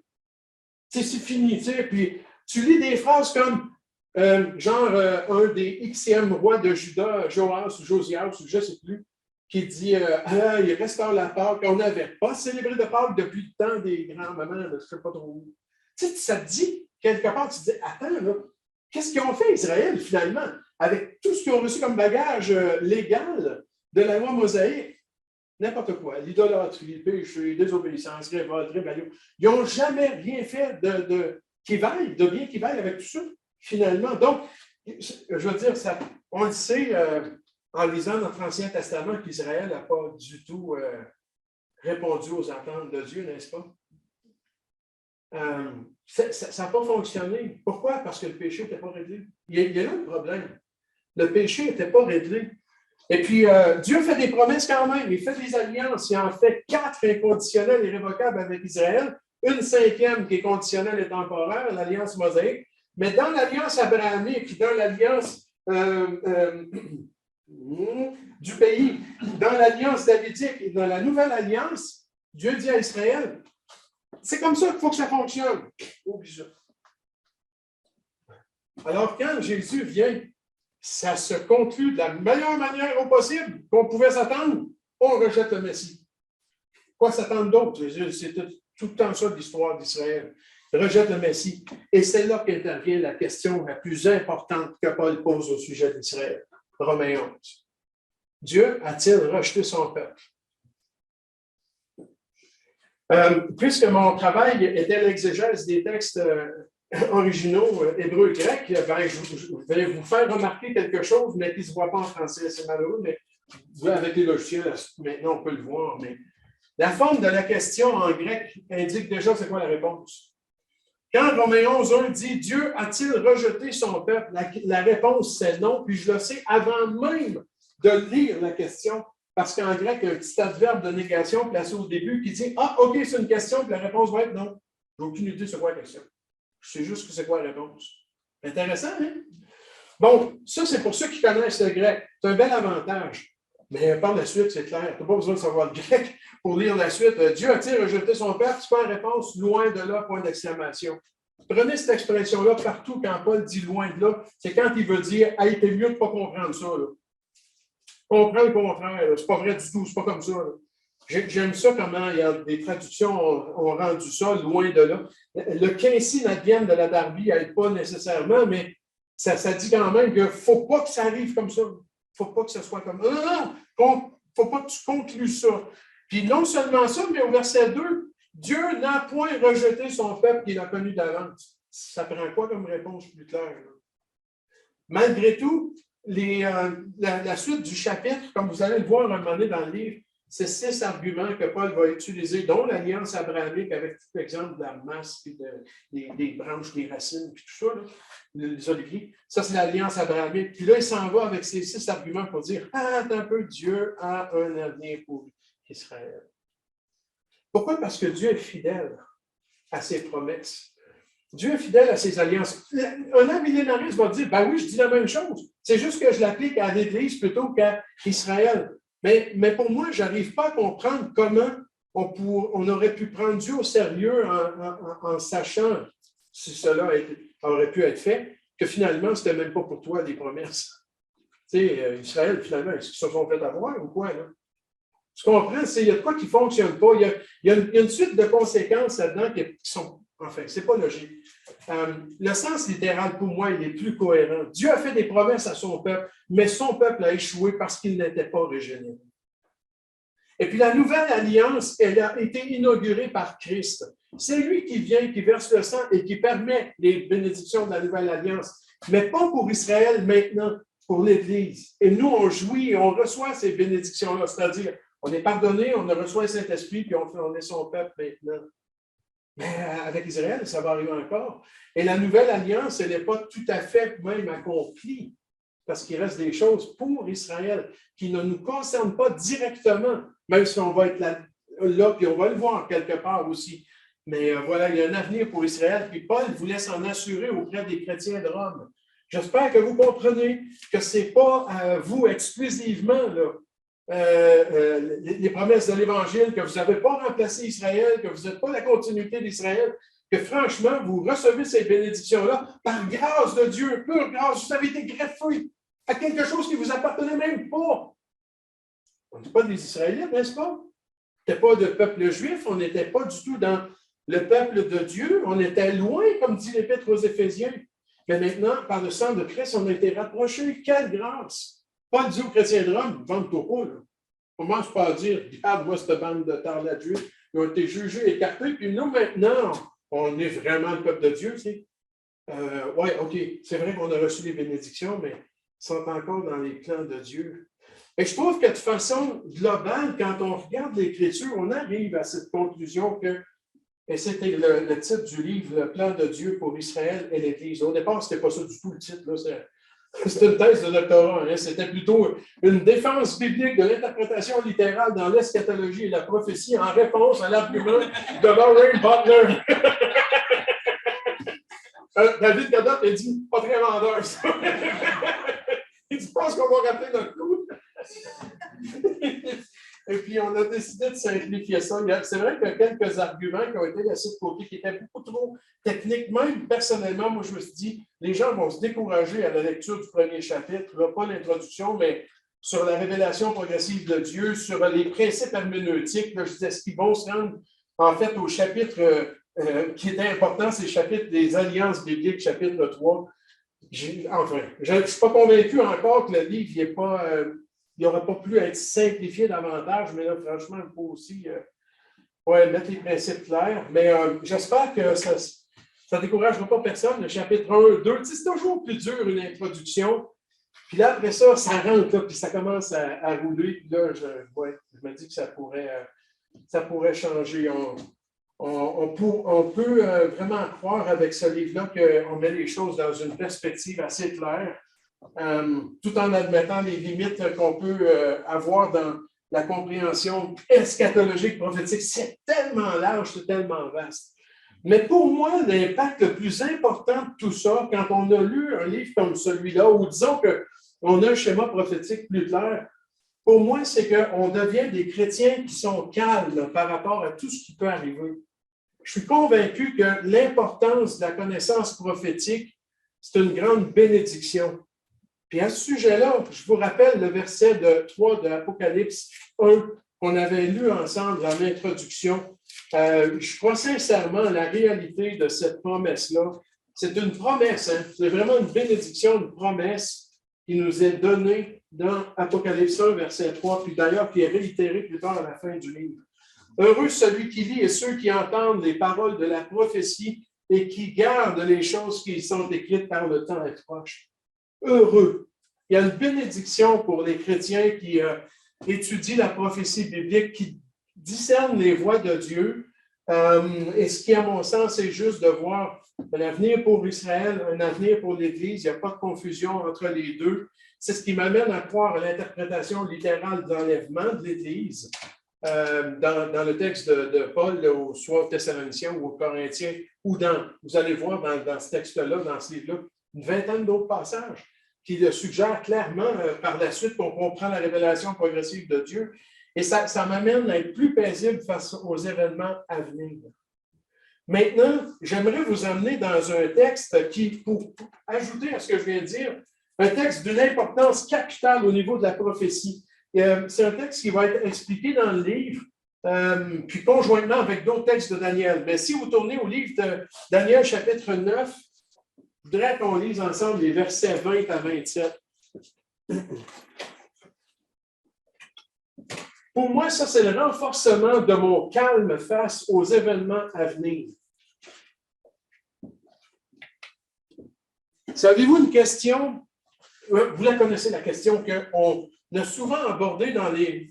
C'est fini, tu sais. Puis tu lis des phrases comme un des Xème rois de Juda, Joas ou Josias, ou je ne sais plus, qui dit il restaure la Pâque. On n'avait pas célébré de Pâque depuis le temps des grands-mamans, je ne sais pas trop où. Tu sais, ça te dit, quelque part, tu te dis attends, là, qu'est-ce qu'ils ont fait, Israël, finalement, avec tout ce qu'ils ont reçu comme bagage légal de la loi mosaïque? N'importe quoi, l'idolâtrie, le péché, désobéissance, révolte, rébellion. Ils n'ont jamais rien fait de bien qui vaille avec tout ça, finalement. Donc, je veux dire, ça, on le sait en lisant notre Ancien Testament qu'Israël n'a pas du tout répondu aux attentes de Dieu, n'est-ce pas? Ça n'a pas fonctionné. Pourquoi? Parce que le péché n'était pas réglé. Il y a là le problème. Le péché n'était pas réglé. Et puis, Dieu fait des promesses quand même. Il fait des alliances. Il en fait 4 inconditionnelles et révocables avec Israël. Une 5e qui est conditionnelle et temporaire, l'alliance mosaïque. Mais dans l'alliance abrahamique, puis dans l'alliance du pays, dans l'alliance davidique et dans la nouvelle alliance, Dieu dit à Israël, c'est comme ça qu'il faut que ça fonctionne. Oublie ça. Alors, quand Jésus vient, ça se conclut de la meilleure manière au possible qu'on pouvait s'attendre. On rejette le Messie. Quoi s'attendre d'autre? C'est tout le temps ça de l'histoire d'Israël. Rejette le Messie. Et c'est là qu'intervient la question la plus importante que Paul pose au sujet d'Israël. Romains 11. Dieu a-t-il rejeté son peuple? Puisque mon travail était l'exégèse des textes originaux hébreux et grecs, ben, je vais vous faire remarquer quelque chose, mais qui ne se voit pas en français. C'est malheureux, mais avec les logiciels, maintenant on peut le voir. Mais la forme de la question en grec indique déjà c'est quoi la réponse. Quand Romains 11, 1 dit « Dieu a-t-il rejeté son peuple ?» la réponse c'est non, puis je le sais avant même de lire la question, parce qu'en grec, il y a un petit adverbe de négation placé au début qui dit « Ah, OK, c'est une question, puis la réponse va être non. » J'ai aucune idée c'est quoi la question. Je sais juste que c'est quoi la réponse. Intéressant, hein? Bon, ça, c'est pour ceux qui connaissent le grec. C'est un bel avantage. Mais par la suite, c'est clair. Tu n'as pas besoin de savoir le grec pour lire la suite. Dieu a-t-il rejeté son peuple? C'est pas une réponse loin de là, point d'exclamation. Prenez cette expression-là partout quand Paul dit loin de là. C'est quand il veut dire hey, t'es mieux de ne pas comprendre ça. Là. Comprends le contraire. C'est pas vrai du tout. C'est pas comme ça. Là. J'aime ça comment il y a des traductions ont rendu ça loin de là. Le quinci n'advienne de la Darby n'aide pas nécessairement, mais ça dit quand même qu'il ne faut pas que ça arrive comme ça. Il ne faut pas que ce soit comme ça. Non, il ne faut pas que tu conclues ça. Puis non seulement ça, mais au verset 2, Dieu n'a point rejeté son peuple qu'il a connu d'avance. Ça prend quoi comme réponse plus claire? Là? Malgré tout, la suite du chapitre, comme vous allez le voir à un moment donné dans le livre, c'est 6 arguments que Paul va utiliser, dont l'alliance abrahamique avec tout l'exemple de la masse, puis des branches, des racines, puis tout ça, là, les oliviers. Ça, c'est l'alliance abrahamique. Puis là, il s'en va avec ces 6 arguments pour dire attends un peu, Dieu a un avenir pour Israël. Pourquoi? Parce que Dieu est fidèle à ses promesses. Dieu est fidèle à ses alliances. Un amillénariste va dire ben oui, je dis la même chose. C'est juste que je l'applique à l'Église plutôt qu'à Israël. Mais pour moi, je n'arrive pas à comprendre comment on aurait pu prendre Dieu au sérieux en sachant, si cela aurait pu être fait, que finalement, ce n'était même pas pour toi les promesses. Tu sais, Israël, finalement, est-ce qu'ils se sont fait avoir ou quoi? Là? Tu comprends? Il y a de quoi qui ne fonctionne pas. Il y a une suite de conséquences là-dedans qui sont, enfin, ce n'est pas logique. Le sens littéral, pour moi, il est plus cohérent. Dieu a fait des promesses à son peuple, mais son peuple a échoué parce qu'il n'était pas régénéré. Et puis la nouvelle alliance, elle a été inaugurée par Christ. C'est lui qui vient, qui verse le sang et qui permet les bénédictions de la nouvelle alliance, mais pas pour Israël maintenant, pour l'Église. Et nous, on jouit, on reçoit ces bénédictions-là, c'est-à-dire, on est pardonné, on a reçu le Saint-Esprit, puis on est son peuple maintenant. Mais avec Israël, ça va arriver encore. Et la nouvelle alliance, elle n'est pas tout à fait même accomplie, parce qu'il reste des choses pour Israël qui ne nous concernent pas directement, même si on va être là, puis on va le voir quelque part aussi. Mais voilà, il y a un avenir pour Israël, puis Paul voulait s'en assurer auprès des chrétiens de Rome. J'espère que vous comprenez que ce n'est pas vous exclusivement là, les promesses de l'Évangile, que vous n'avez pas remplacé Israël, que vous n'êtes pas la continuité d'Israël, que franchement, vous recevez ces bénédictions-là par grâce de Dieu, pure grâce. Vous avez été greffé à quelque chose qui ne vous appartenait même pas. On n'est pas des Israélites, n'est-ce pas? On n'était pas de peuple juif, on n'était pas du tout dans le peuple de Dieu, on était loin, comme dit l'Épître aux Éphésiens. Mais maintenant, par le sang de Christ, on a été rapprochés. Quelle grâce! Paul dit aux chrétiens de Rome, vente-toi pas. Là. Commence pas à dire, regarde-moi cette bande de tarlates juifs, ils ont été jugés, écartés, puis nous, maintenant, on est vraiment le peuple de Dieu. Tu sais. Oui, OK, c'est vrai qu'on a reçu les bénédictions, mais ils sont encore dans les plans de Dieu. Et je trouve que de façon globale, quand on regarde l'Écriture, on arrive à cette conclusion que, et c'était le titre du livre, Le plan de Dieu pour Israël et l'Église. Au départ, ce n'était pas ça du tout le titre, là, c'était une thèse de doctorat. Hein. C'était plutôt une défense biblique de l'interprétation littérale dans l'eschatologie et la prophétie en réponse à l'argument de Lorraine Butler. David Gadot a dit pas très vendeur, ça. Il dit, je pense qu'on va rappeler notre coup. Et puis, on a décidé de simplifier ça. C'est vrai qu'il y a quelques arguments qui ont été laissés de côté, qui étaient beaucoup trop techniques. Même personnellement, moi, je me suis dit, les gens vont se décourager à la lecture du premier chapitre, là, pas l'introduction, mais sur la révélation progressive de Dieu, sur les principes herméneutiques. Là, je disais, est-ce qu'ils vont se rendre, en fait, au chapitre qui était important, c'est le chapitre des alliances bibliques, chapitre 3. Enfin, je ne suis pas convaincu encore que le livre n'est pas... il n'aurait pas pu être simplifié davantage, mais là, franchement, il faut aussi mettre les principes clairs. Mais j'espère que ça ne découragera pas personne. Le chapitre 1, 2, c'est toujours plus dur, une introduction. Puis là, après ça, ça rentre, là, puis ça commence à rouler. Puis là, je me dis que ça pourrait changer. On peut vraiment croire avec ce livre-là qu'on met les choses dans une perspective assez claire. Tout en admettant les limites qu'on peut avoir dans la compréhension eschatologique prophétique. C'est tellement large, c'est tellement vaste. Mais pour moi, l'impact le plus important de tout ça, quand on a lu un livre comme celui-là, ou disons qu'on a un schéma prophétique plus clair, pour moi, c'est qu'on devient des chrétiens qui sont calmes par rapport à tout ce qui peut arriver. Je suis convaincu que l'importance de la connaissance prophétique, c'est une grande bénédiction. Puis à ce sujet-là, je vous rappelle le verset 3 de Apocalypse 1, qu'on avait lu ensemble en introduction, je crois sincèrement à la réalité de cette promesse-là. C'est une promesse, hein? C'est vraiment une bénédiction, une promesse qui nous est donnée dans Apocalypse 1, verset 3, puis d'ailleurs qui est réitérée plus tard à la fin du livre. Heureux celui qui lit et ceux qui entendent les paroles de la prophétie et qui gardent les choses qui sont écrites car le temps est proche. Heureux. Il y a une bénédiction pour les chrétiens qui étudient la prophétie biblique, qui discernent les voies de Dieu. Et ce qui, à mon sens, est juste de voir un avenir pour Israël, un avenir pour l'Église. Il n'y a pas de confusion entre les deux. C'est ce qui m'amène à croire à l'interprétation littérale de l'enlèvement de l'Église. Dans le texte de Paul, soit aux Thessaloniciens ou aux Corinthiens, ou vous allez voir dans ce texte-là, dans ce livre-là, une vingtaine d'autres passages qui le suggèrent clairement par la suite qu'on comprend la révélation progressive de Dieu. Et ça m'amène à être plus paisible face aux événements à venir. Maintenant, j'aimerais vous amener dans un texte qui, pour ajouter à ce que je viens de dire, un texte d'une importance capitale au niveau de la prophétie. C'est un texte qui va être expliqué dans le livre, puis conjointement avec d'autres textes de Daniel. Mais si vous tournez au livre de Daniel, chapitre 9, je voudrais qu'on lise ensemble les versets 20 à 27. Pour moi, ça, c'est le renforcement de mon calme face aux événements à venir. Savez-vous une question? Vous la connaissez, la question qu'on a souvent abordée dans les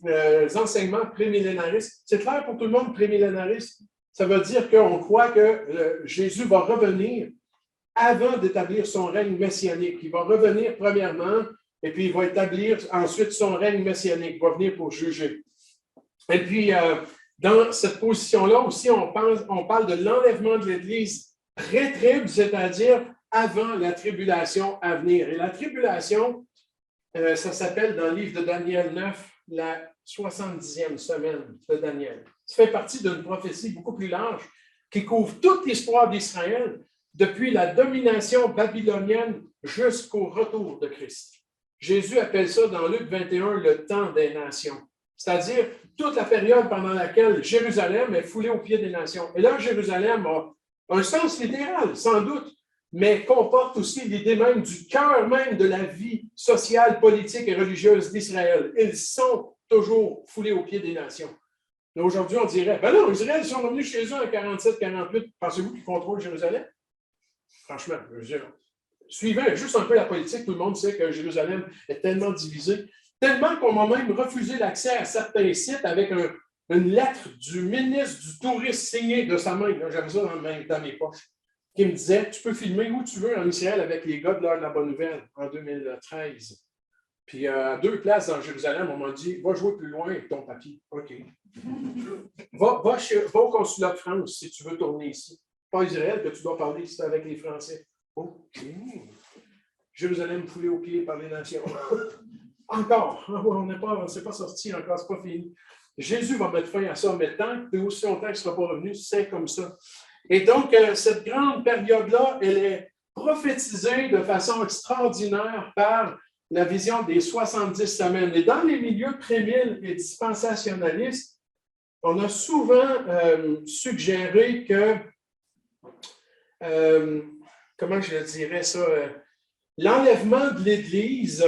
enseignements prémillénaristes. C'est clair pour tout le monde, prémillénariste? Ça veut dire qu'on croit que Jésus va revenir avant d'établir son règne messianique. Il va revenir premièrement, et puis il va établir ensuite son règne messianique. Il va venir pour juger. Et puis, dans cette position-là aussi, on parle de l'enlèvement de l'Église pré-trib, c'est-à-dire avant la tribulation à venir. Et la tribulation, ça s'appelle dans le livre de Daniel 9, la 70e semaine de Daniel. Ça fait partie d'une prophétie beaucoup plus large qui couvre toute l'histoire d'Israël depuis la domination babylonienne jusqu'au retour de Christ. Jésus appelle ça dans Luc 21 le temps des nations, c'est-à-dire toute la période pendant laquelle Jérusalem est foulée aux pieds des nations. Et là, Jérusalem a un sens littéral, sans doute, mais comporte aussi l'idée même du cœur même de la vie sociale, politique et religieuse d'Israël. Ils sont toujours foulés aux pieds des nations. Mais aujourd'hui, on dirait, ben non, Israël, ils sont revenus chez eux en 47-48. Pensez-vous qu'ils contrôlent Jérusalem? Franchement, je veux dire, suivez juste un peu la politique, tout le monde sait que Jérusalem est tellement divisée, tellement qu'on m'a même refusé l'accès à certains sites avec une lettre du ministre du Tourisme signée de sa main. J'avais ça dans mes poches, qui me disait, tu peux filmer où tu veux en Israël avec les gars de l'heure de la bonne nouvelle en 2013. Puis à 2 places dans Jérusalem, on m'a dit, va jouer plus loin avec ton papier. OK. Va au consulat de France si tu veux tourner ici. Pas Israël, que tu dois parler ici avec les Français. OK. Jérusalem foulée aux pieds par les nations. Encore. On ne s'est pas sorti encore, ce n'est pas fini. Jésus va mettre fin à ça, mais tant que aussi longtemps qu'il ne sera pas revenu, c'est comme ça. Et donc, cette grande période-là, elle est prophétisée de façon extraordinaire par la vision des 70 semaines. Et dans les milieux prémille et dispensationalistes, on a souvent suggéré que, comment je dirais ça, l'enlèvement de l'Église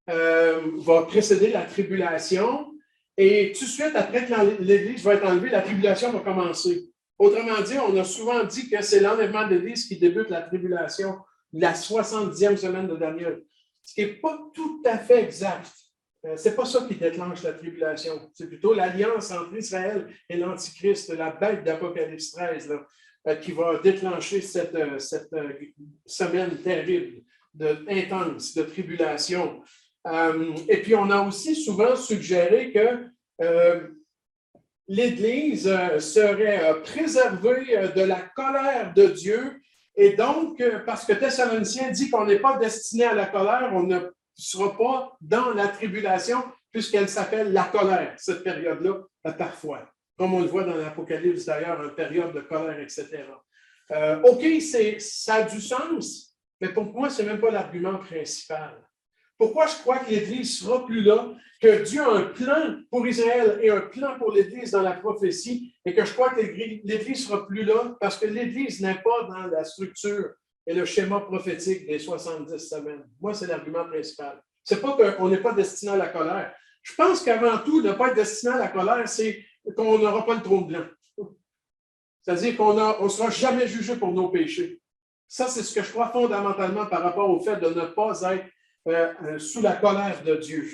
va précéder la tribulation et tout de suite, après que l'Église va être enlevée, la tribulation va commencer. Autrement dit, on a souvent dit que c'est l'enlèvement de l'Église qui débute la tribulation, la 70e semaine de Daniel. Ce qui n'est pas tout à fait exact. Ce n'est pas ça qui déclenche la tribulation. C'est plutôt l'alliance entre Israël et l'Antichrist, la bête d'Apocalypse 13, là, qui va déclencher cette semaine terrible, intense, de tribulation. Et puis, on a aussi souvent suggéré que l'Église serait préservée de la colère de Dieu. Et donc, parce que Thessaloniciens dit qu'on n'est pas destiné à la colère, on ne sera pas dans la tribulation, puisqu'elle s'appelle la colère, cette période-là, parfois. Comme on le voit dans l'Apocalypse, d'ailleurs, une période de colère, etc. OK, ça a du sens, mais pour moi, ce n'est même pas l'argument principal. Pourquoi je crois que l'Église ne sera plus là, que Dieu a un plan pour Israël et un plan pour l'Église dans la prophétie, et que je crois que l'Église ne sera plus là parce que l'Église n'est pas dans la structure et le schéma prophétique des 70 semaines. Moi, c'est l'argument principal. Ce n'est pas qu'on n'est pas destiné à la colère. Je pense qu'avant tout, ne pas être destiné à la colère, c'est qu'on n'aura pas le trône blanc. C'est-à-dire qu'on ne sera jamais jugé pour nos péchés. Ça, c'est ce que je crois fondamentalement par rapport au fait de ne pas être sous la colère de Dieu.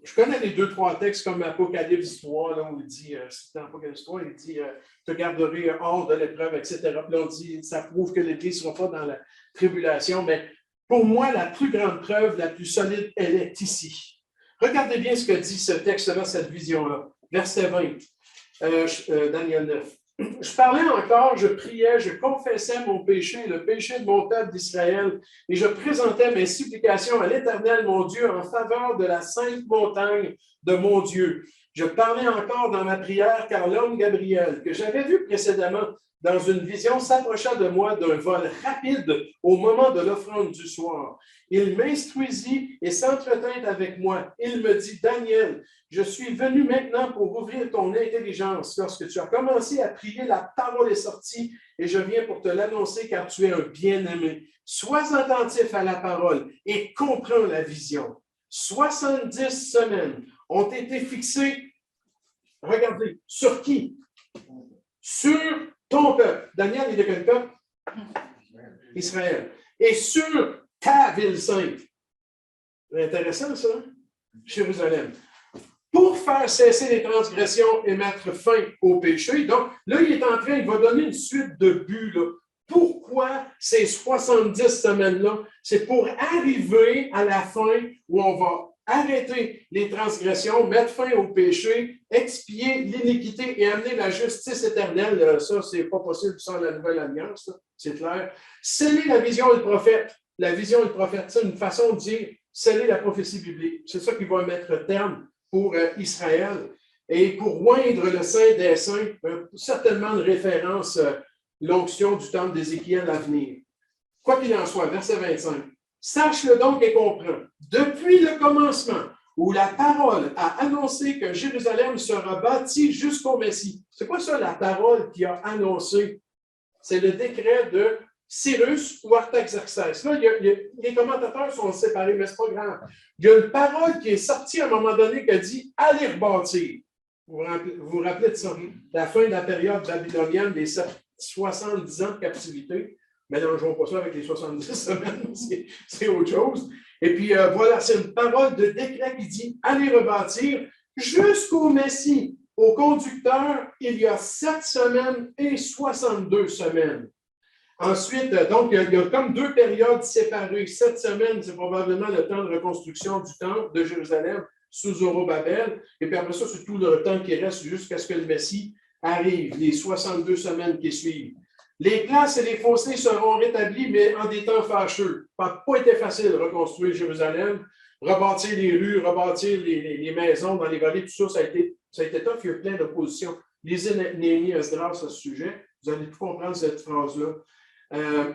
Je connais les 2-3 textes comme Apocalypse 3, là, où il dit, c'est dans Apocalypse 3, il dit te garderai hors de l'épreuve, etc. Puis là, on dit, ça prouve que l'Église ne sera pas dans la tribulation. Mais pour moi, la plus grande preuve, la plus solide, elle est ici. Regardez bien ce que dit ce texte-là, cette vision-là. Verset 20, Daniel 9. Je parlais encore, je priais, je confessais mon péché, le péché de mon peuple d'Israël, et je présentais mes supplications à l'Éternel, mon Dieu, en faveur de la sainte montagne de mon Dieu. Je parlais encore dans ma prière, car l'homme Gabriel, que j'avais vu précédemment dans une vision, s'approcha de moi d'un vol rapide au moment de l'offrande du soir. Il m'instruisit et s'entretint avec moi. Il me dit, Daniel, je suis venu maintenant pour ouvrir ton intelligence. Lorsque tu as commencé à prier, la parole est sortie et je viens pour te l'annoncer car tu es un bien-aimé. Sois attentif à la parole et comprends la vision. 70 semaines ont été fixées, regardez, sur qui? Sur ton peuple. Daniel, il est quel peuple? Israël. Et sur ta ville sainte. C'est intéressant, ça, hein? Jérusalem. Pour faire cesser les transgressions et mettre fin au péché. Donc, là, il va donner une suite de buts. Là. Pourquoi ces 70 semaines-là? C'est pour arriver à la fin où on va arrêter les transgressions, mettre fin au péché, expier l'iniquité et amener la justice éternelle. Ça, c'est pas possible sans la nouvelle alliance, là. C'est clair. Sceller la vision et le prophète. La vision et le prophète, c'est une façon de dire sceller la prophétie biblique. C'est ça qui va mettre terme pour Israël. Et pour oindre le Saint des Saints, certainement une référence, l'onction du temple d'Ézéchiel à venir. Quoi qu'il en soit, verset 25. Sache-le donc et comprends. Depuis le commencement, où la parole a annoncé que Jérusalem sera bâtie jusqu'au Messie. C'est quoi ça, la parole qui a annoncé? C'est le décret de Cyrus ou Artaxerxès. Là, les commentateurs sont séparés, mais ce n'est pas grave. Il y a une parole qui est sortie à un moment donné qui a dit « Allez rebâtir ». Vous vous rappelez de ça? La fin de la période babylonienne, des 70 ans de captivité. Mélangeons pas ça avec les 70 semaines, c'est autre chose. Et puis voilà, c'est une parole de décret qui dit « Allez rebâtir jusqu'au Messie ». Au conducteur, il y a 7 semaines et 62 semaines. Ensuite, donc, il y a comme 2 périodes séparées. 7 semaines, c'est probablement le temps de reconstruction du temple de Jérusalem sous Zorobabel. Et puis après ça, c'est tout le temps qui reste jusqu'à ce que le Messie arrive, les 62 semaines qui suivent. Les places et les fossés seront rétablis, mais en des temps fâcheux. Ça n'a pas été facile de reconstruire Jérusalem, rebâtir les rues, rebâtir les maisons dans les vallées, tout ça, ça a été tough. Il y a plein d'oppositions. Lisez Néhémie Esdras à ce sujet. Vous allez tout comprendre cette phrase-là.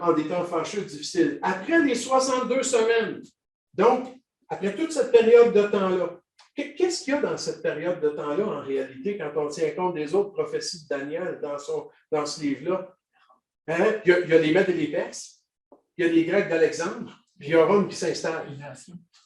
En des temps fâcheux, difficiles. Après les 62 semaines, donc, après toute cette période de temps-là, qu'est-ce qu'il y a dans cette période de temps-là, en réalité, quand on tient compte des autres prophéties de Daniel dans ce livre-là? Hein? Il y a les Mèdes et les Perses, il y a les Grecs d'Alexandre, puis il y a Rome qui s'installe.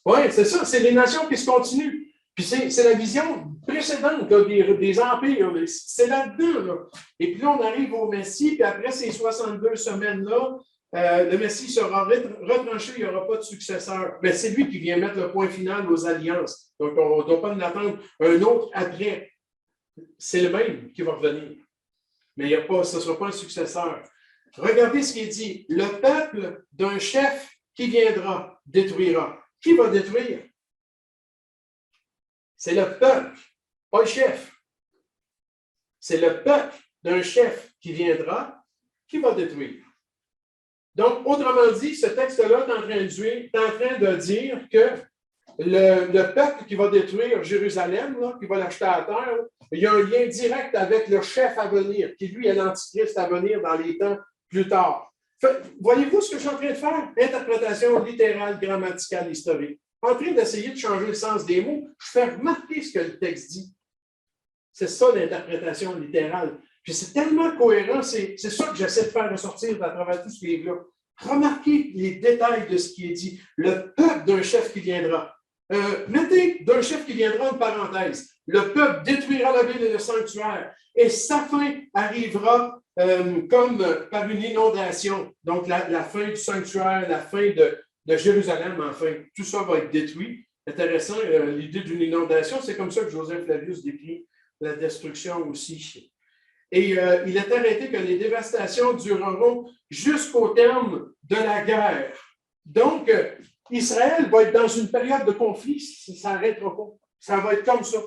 Oui, c'est ça, c'est les nations qui se continuent. Puis c'est la vision précédente là, des empires. C'est là-dedans. Là. Et puis là, on arrive au Messie, puis après ces 62 semaines-là, le Messie sera retranché, il n'y aura pas de successeur. Mais c'est lui qui vient mettre le point final aux alliances. Donc, on ne doit pas en attendre un autre après. C'est le même qui va revenir. Mais ce ne sera pas un successeur. Regardez ce qu'il dit. Le peuple d'un chef qui viendra détruira. Qui va détruire? C'est le peuple, pas le chef. C'est le peuple d'un chef qui viendra, qui va détruire. Donc, autrement dit, ce texte-là est en train de dire que le peuple qui va détruire Jérusalem, là, qui va l'acheter à terre, là, il y a un lien direct avec le chef à venir, qui lui est l'antichrist à venir dans les temps plus tard. Voyez-vous ce que je suis en train de faire? Interprétation littérale, grammaticale, historique. en train d'essayer de changer le sens des mots, je fais remarquer ce que le texte dit. C'est ça l'interprétation littérale. Puis c'est tellement cohérent, c'est ça que j'essaie de faire ressortir à travers tout ce livre-là. Remarquez les détails de ce qui est dit. Le peuple d'un chef qui viendra. Mettez d'un chef qui viendra une parenthèse. Le peuple détruira la ville et le sanctuaire. Et sa fin arrivera comme par une inondation. Donc la fin du sanctuaire, la fin de Jérusalem, enfin. Tout ça va être détruit. Intéressant, l'idée d'une inondation, c'est comme ça que Joseph Flavius décrit la destruction aussi. Et il est arrêté que les dévastations dureront jusqu'au terme de la guerre. Donc, Israël va être dans une période de conflit, ça ne s'arrêtera pas. Ça va être comme ça.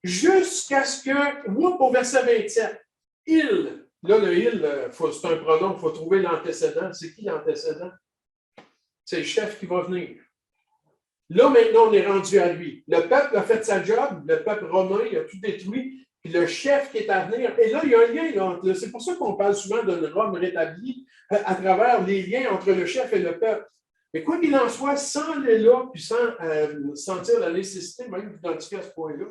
Jusqu'à ce que, au verset 27, il, là le il, c'est un pronom, il faut trouver l'antécédent. C'est qui l'antécédent? C'est le chef qui va venir. Là, maintenant, on est rendu à lui. Le peuple a fait sa job, le peuple romain, il a tout détruit, puis le chef qui est à venir. Et là, il y a un lien. Là, c'est pour ça qu'on parle souvent d'une Rome rétablie à travers les liens entre le chef et le peuple. Mais quoi qu'il en soit, sans aller là, puis sans sentir la nécessité même d'identifier à ce point-là,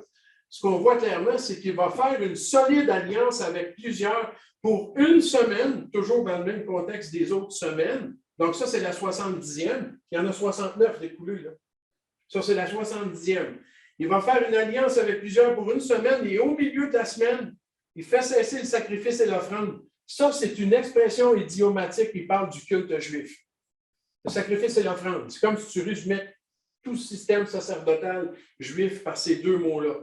ce qu'on voit clairement, c'est qu'il va faire une solide alliance avec plusieurs pour une semaine, toujours dans le même contexte des autres semaines. Donc ça, c'est la 70e. Il y en a 69 découlés, là. Ça, c'est la 70e. Il va faire une alliance avec plusieurs pour une semaine et au milieu de la semaine, il fait cesser le sacrifice et l'offrande. Ça, c'est une expression idiomatique qui parle du culte juif. Le sacrifice et l'offrande. C'est comme si tu résumais tout le système sacerdotal juif par ces deux mots-là.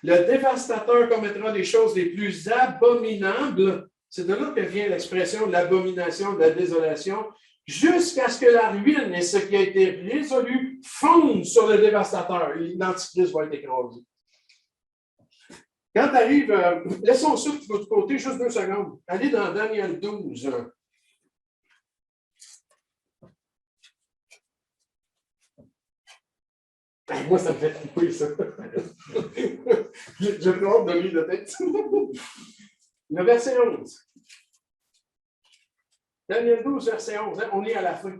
Le dévastateur commettra les choses les plus abominables. C'est de là que vient l'expression de l'abomination, de la désolation, jusqu'à ce que la ruine et ce qui a été résolu fondent sur le dévastateur. L'Antichrist va être écrasé. Quand tu arrives, laissons ça de l'autre côté, juste 2 secondes. Allez dans Daniel 12. Moi, ça me fait triper, ça. J'ai plus hâte de lire le texte. Le verset 11. Daniel 12, verset 11, on est à la fin.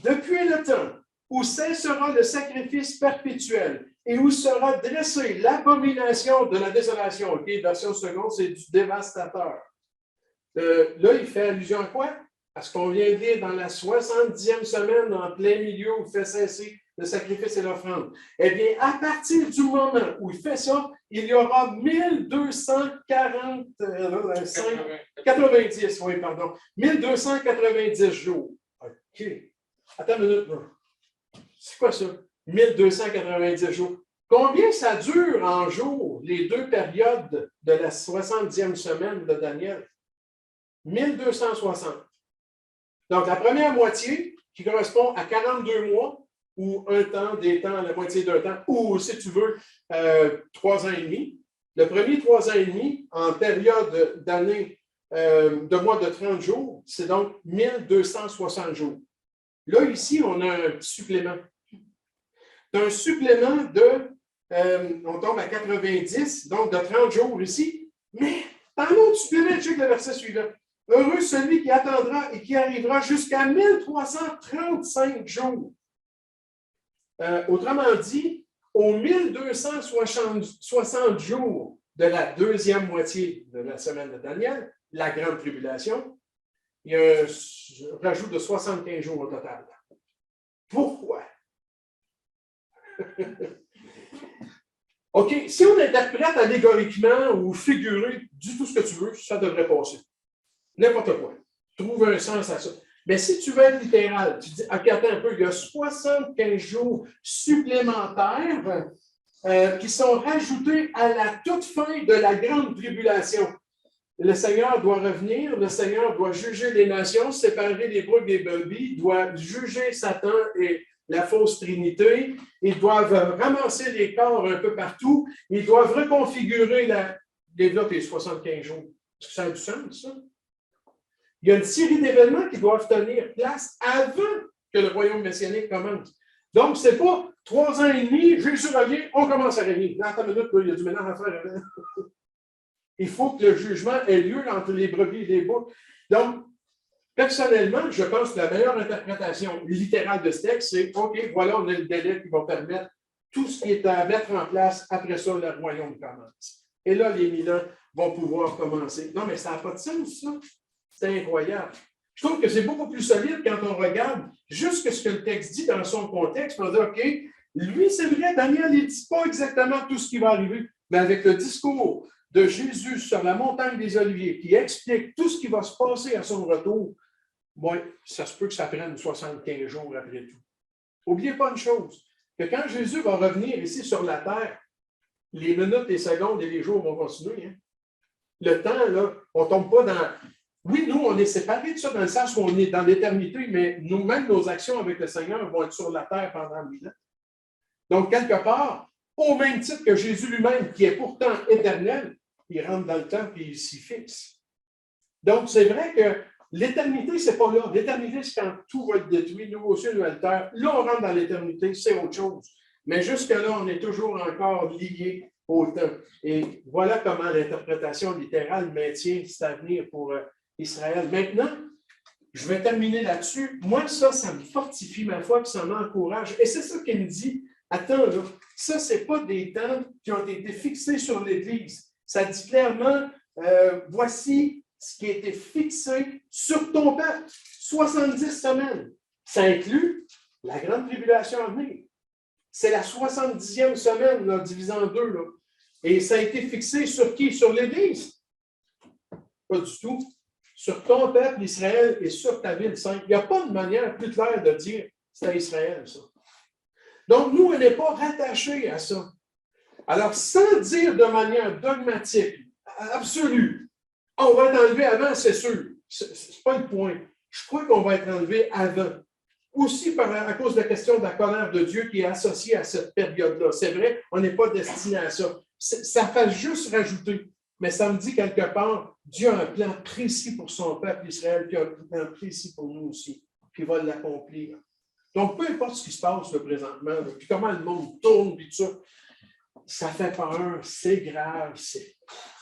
Depuis le temps où cessera le sacrifice perpétuel et où sera dressée l'abomination de la désolation, OK, version seconde, c'est du dévastateur. Là, il fait allusion à quoi? À ce qu'on vient de lire dans la 70e semaine, en plein milieu, où il fait cesser le sacrifice et l'offrande. Eh bien, à partir du moment où il fait ça, il y aura 1290, oui, pardon, 1290 jours. OK. Attends une minute. C'est quoi ça? 1290 jours. Combien ça dure en jours, les deux périodes de la 70e semaine de Daniel? 1260. Donc, la première moitié, qui correspond à 42 mois, ou un temps, des temps, la moitié d'un temps, ou si tu veux, 3 ans et demi. Le premier 3 ans et demi, en période d'année, de mois de 30 jours, c'est donc 1260 jours. Là, ici, on a un petit supplément. C'est un supplément de, on tombe à 90, donc de 30 jours ici, mais dans l'autre supplément, check le verset suivant. Heureux celui qui attendra et qui arrivera jusqu'à 1335 jours. Autrement dit, aux 1260 jours de la deuxième moitié de la semaine de Daniel, la grande tribulation, il y a un rajout de 75 jours au total. Pourquoi? OK, si on interprète allégoriquement ou figuré du tout ce que tu veux, ça devrait passer. N'importe quoi. Trouve un sens à ça. Mais si tu veux être littéral, tu dis, OK, attends un peu, il y a 75 jours supplémentaires qui sont rajoutés à la toute fin de la grande tribulation. Le Seigneur doit revenir, le Seigneur doit juger les nations, séparer les brebis des brebis, doit juger Satan et la fausse trinité, ils doivent ramasser les corps un peu partout, ils doivent reconfigurer développer les 75 jours. Est-ce que ça a du sens, ça? Il y a une série d'événements qui doivent tenir place avant que le royaume messianique commence. Donc, ce n'est pas 3 ans et demi, Jésus revient, on commence à régner. Dans ta minute, il y a du ménage à faire. Il faut que le jugement ait lieu entre les brebis et les boucs. Donc, Personnellement, je pense que la meilleure interprétation littérale de ce texte, c'est OK, voilà, on a le délai qui va permettre tout ce qui est à mettre en place. Après ça, le royaume commence. Et là, les 1000 ans vont pouvoir commencer. Non, mais ça n'a pas de sens, ça. C'est incroyable. Je trouve que c'est beaucoup plus solide quand on regarde juste ce que le texte dit dans son contexte. On dit, OK, lui, c'est vrai, Daniel, il ne dit pas exactement tout ce qui va arriver, mais avec le discours de Jésus sur la montagne des Oliviers qui explique tout ce qui va se passer à son retour, bon, ça se peut que ça prenne 75 jours après tout. N'oubliez pas une chose, que quand Jésus va revenir ici sur la terre, les minutes, les secondes et les jours vont continuer. Hein? Le temps, là, on ne tombe pas dans... Oui, nous, on est séparés de ça dans le sens où on est dans l'éternité, mais nous-mêmes, nos actions avec le Seigneur vont être sur la terre pendant 1000 ans. Donc, quelque part, au même titre que Jésus lui-même, qui est pourtant éternel, il rentre dans le temps et il s'y fixe. Donc, c'est vrai que l'éternité, ce n'est pas là. L'éternité, c'est quand tout va être détruit, nouveau ciel, nouvelle terre. Là, on rentre dans l'éternité, c'est autre chose. Mais jusque-là, on est toujours encore lié au temps. Et voilà comment l'interprétation littérale maintient cet avenir pour Israël. Maintenant, je vais terminer là-dessus. Moi, ça me fortifie ma foi, puis ça m'encourage. Et c'est ça qu'il me dit. Attends, là, ça, ce n'est pas des temps qui ont été fixés sur l'Église. Ça dit clairement, voici ce qui a été fixé sur ton peuple. 70 semaines. Ça inclut la grande tribulation à venir. C'est la 70e semaine, là, divisée en deux. Là. Et ça a été fixé sur qui? Sur l'Église? Pas du tout. Sur ton peuple, Israël, et sur ta ville sainte. Il n'y a pas de manière plus claire de dire c'est à Israël, ça. Donc, nous, on n'est pas rattachés à ça. Alors, sans dire de manière dogmatique, absolue, on va être enlevé avant, c'est sûr. Ce n'est pas le point. Je crois qu'on va être enlevé avant. Aussi à cause de la question de la colère de Dieu qui est associée à cette période-là. C'est vrai, on n'est pas destiné à ça. Ça fait juste rajouter. Mais ça me dit quelque part, Dieu a un plan précis pour son peuple Israël, puis un plan précis pour nous aussi, puis il va l'accomplir. Donc, peu importe ce qui se passe là, présentement, là, puis comment le monde tourne, puis tout ça, ça fait peur, c'est grave, c'est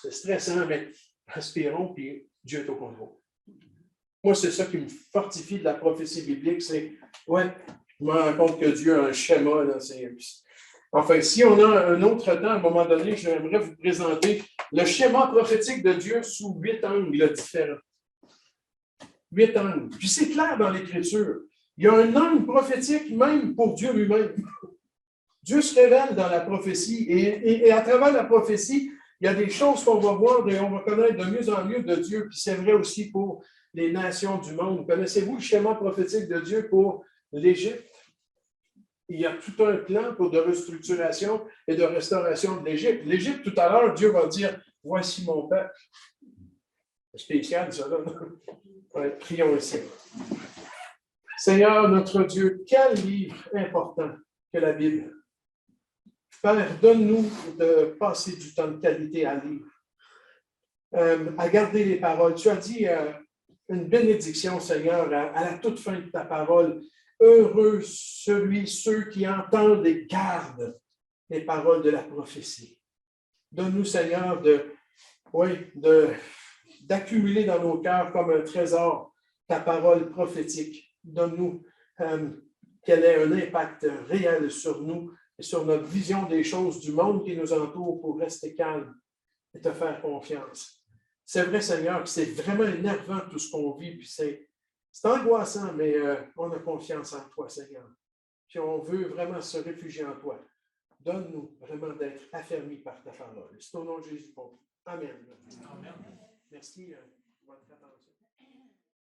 stressant, mais respirons, puis Dieu est au contrôle. Moi, c'est ça qui me fortifie de la prophétie biblique, c'est, ouais, je me rends compte que Dieu a un schéma, là, enfin, si on a un autre temps, à un moment donné, j'aimerais vous présenter le schéma prophétique de Dieu sous 8 angles différents. 8 angles. Puis c'est clair dans l'Écriture. Il y a un angle prophétique même pour Dieu lui-même. Dieu se révèle dans la prophétie et à travers la prophétie, il y a des choses qu'on va voir et on va connaître de mieux en mieux de Dieu. Puis c'est vrai aussi pour les nations du monde. Connaissez-vous le schéma prophétique de Dieu pour l'Égypte? Il y a tout un plan pour de restructuration et de restauration de l'Égypte. L'Égypte, tout à l'heure, Dieu va dire, voici mon peuple. C'est spécial, ça, là. Ouais, prions ici. Seigneur, notre Dieu, quel livre important que la Bible. Père, donne-nous de passer du temps de qualité à lire, à garder les paroles. Tu as dit une bénédiction, Seigneur, à la toute fin de ta parole. Heureux ceux qui entendent et gardent les paroles de la prophétie. Donne-nous, Seigneur, d'accumuler dans nos cœurs comme un trésor ta parole prophétique. Donne-nous qu'elle ait un impact réel sur nous et sur notre vision des choses du monde qui nous entoure pour rester calme et te faire confiance. C'est vrai, Seigneur, que c'est vraiment énervant tout ce qu'on vit, puis c'est angoissant, mais on a confiance en toi, Seigneur. Puis on veut vraiment se réfugier en toi. Donne-nous vraiment d'être affermis par ta parole. C'est au nom de Jésus. Amen. Amen. Merci de votre attention.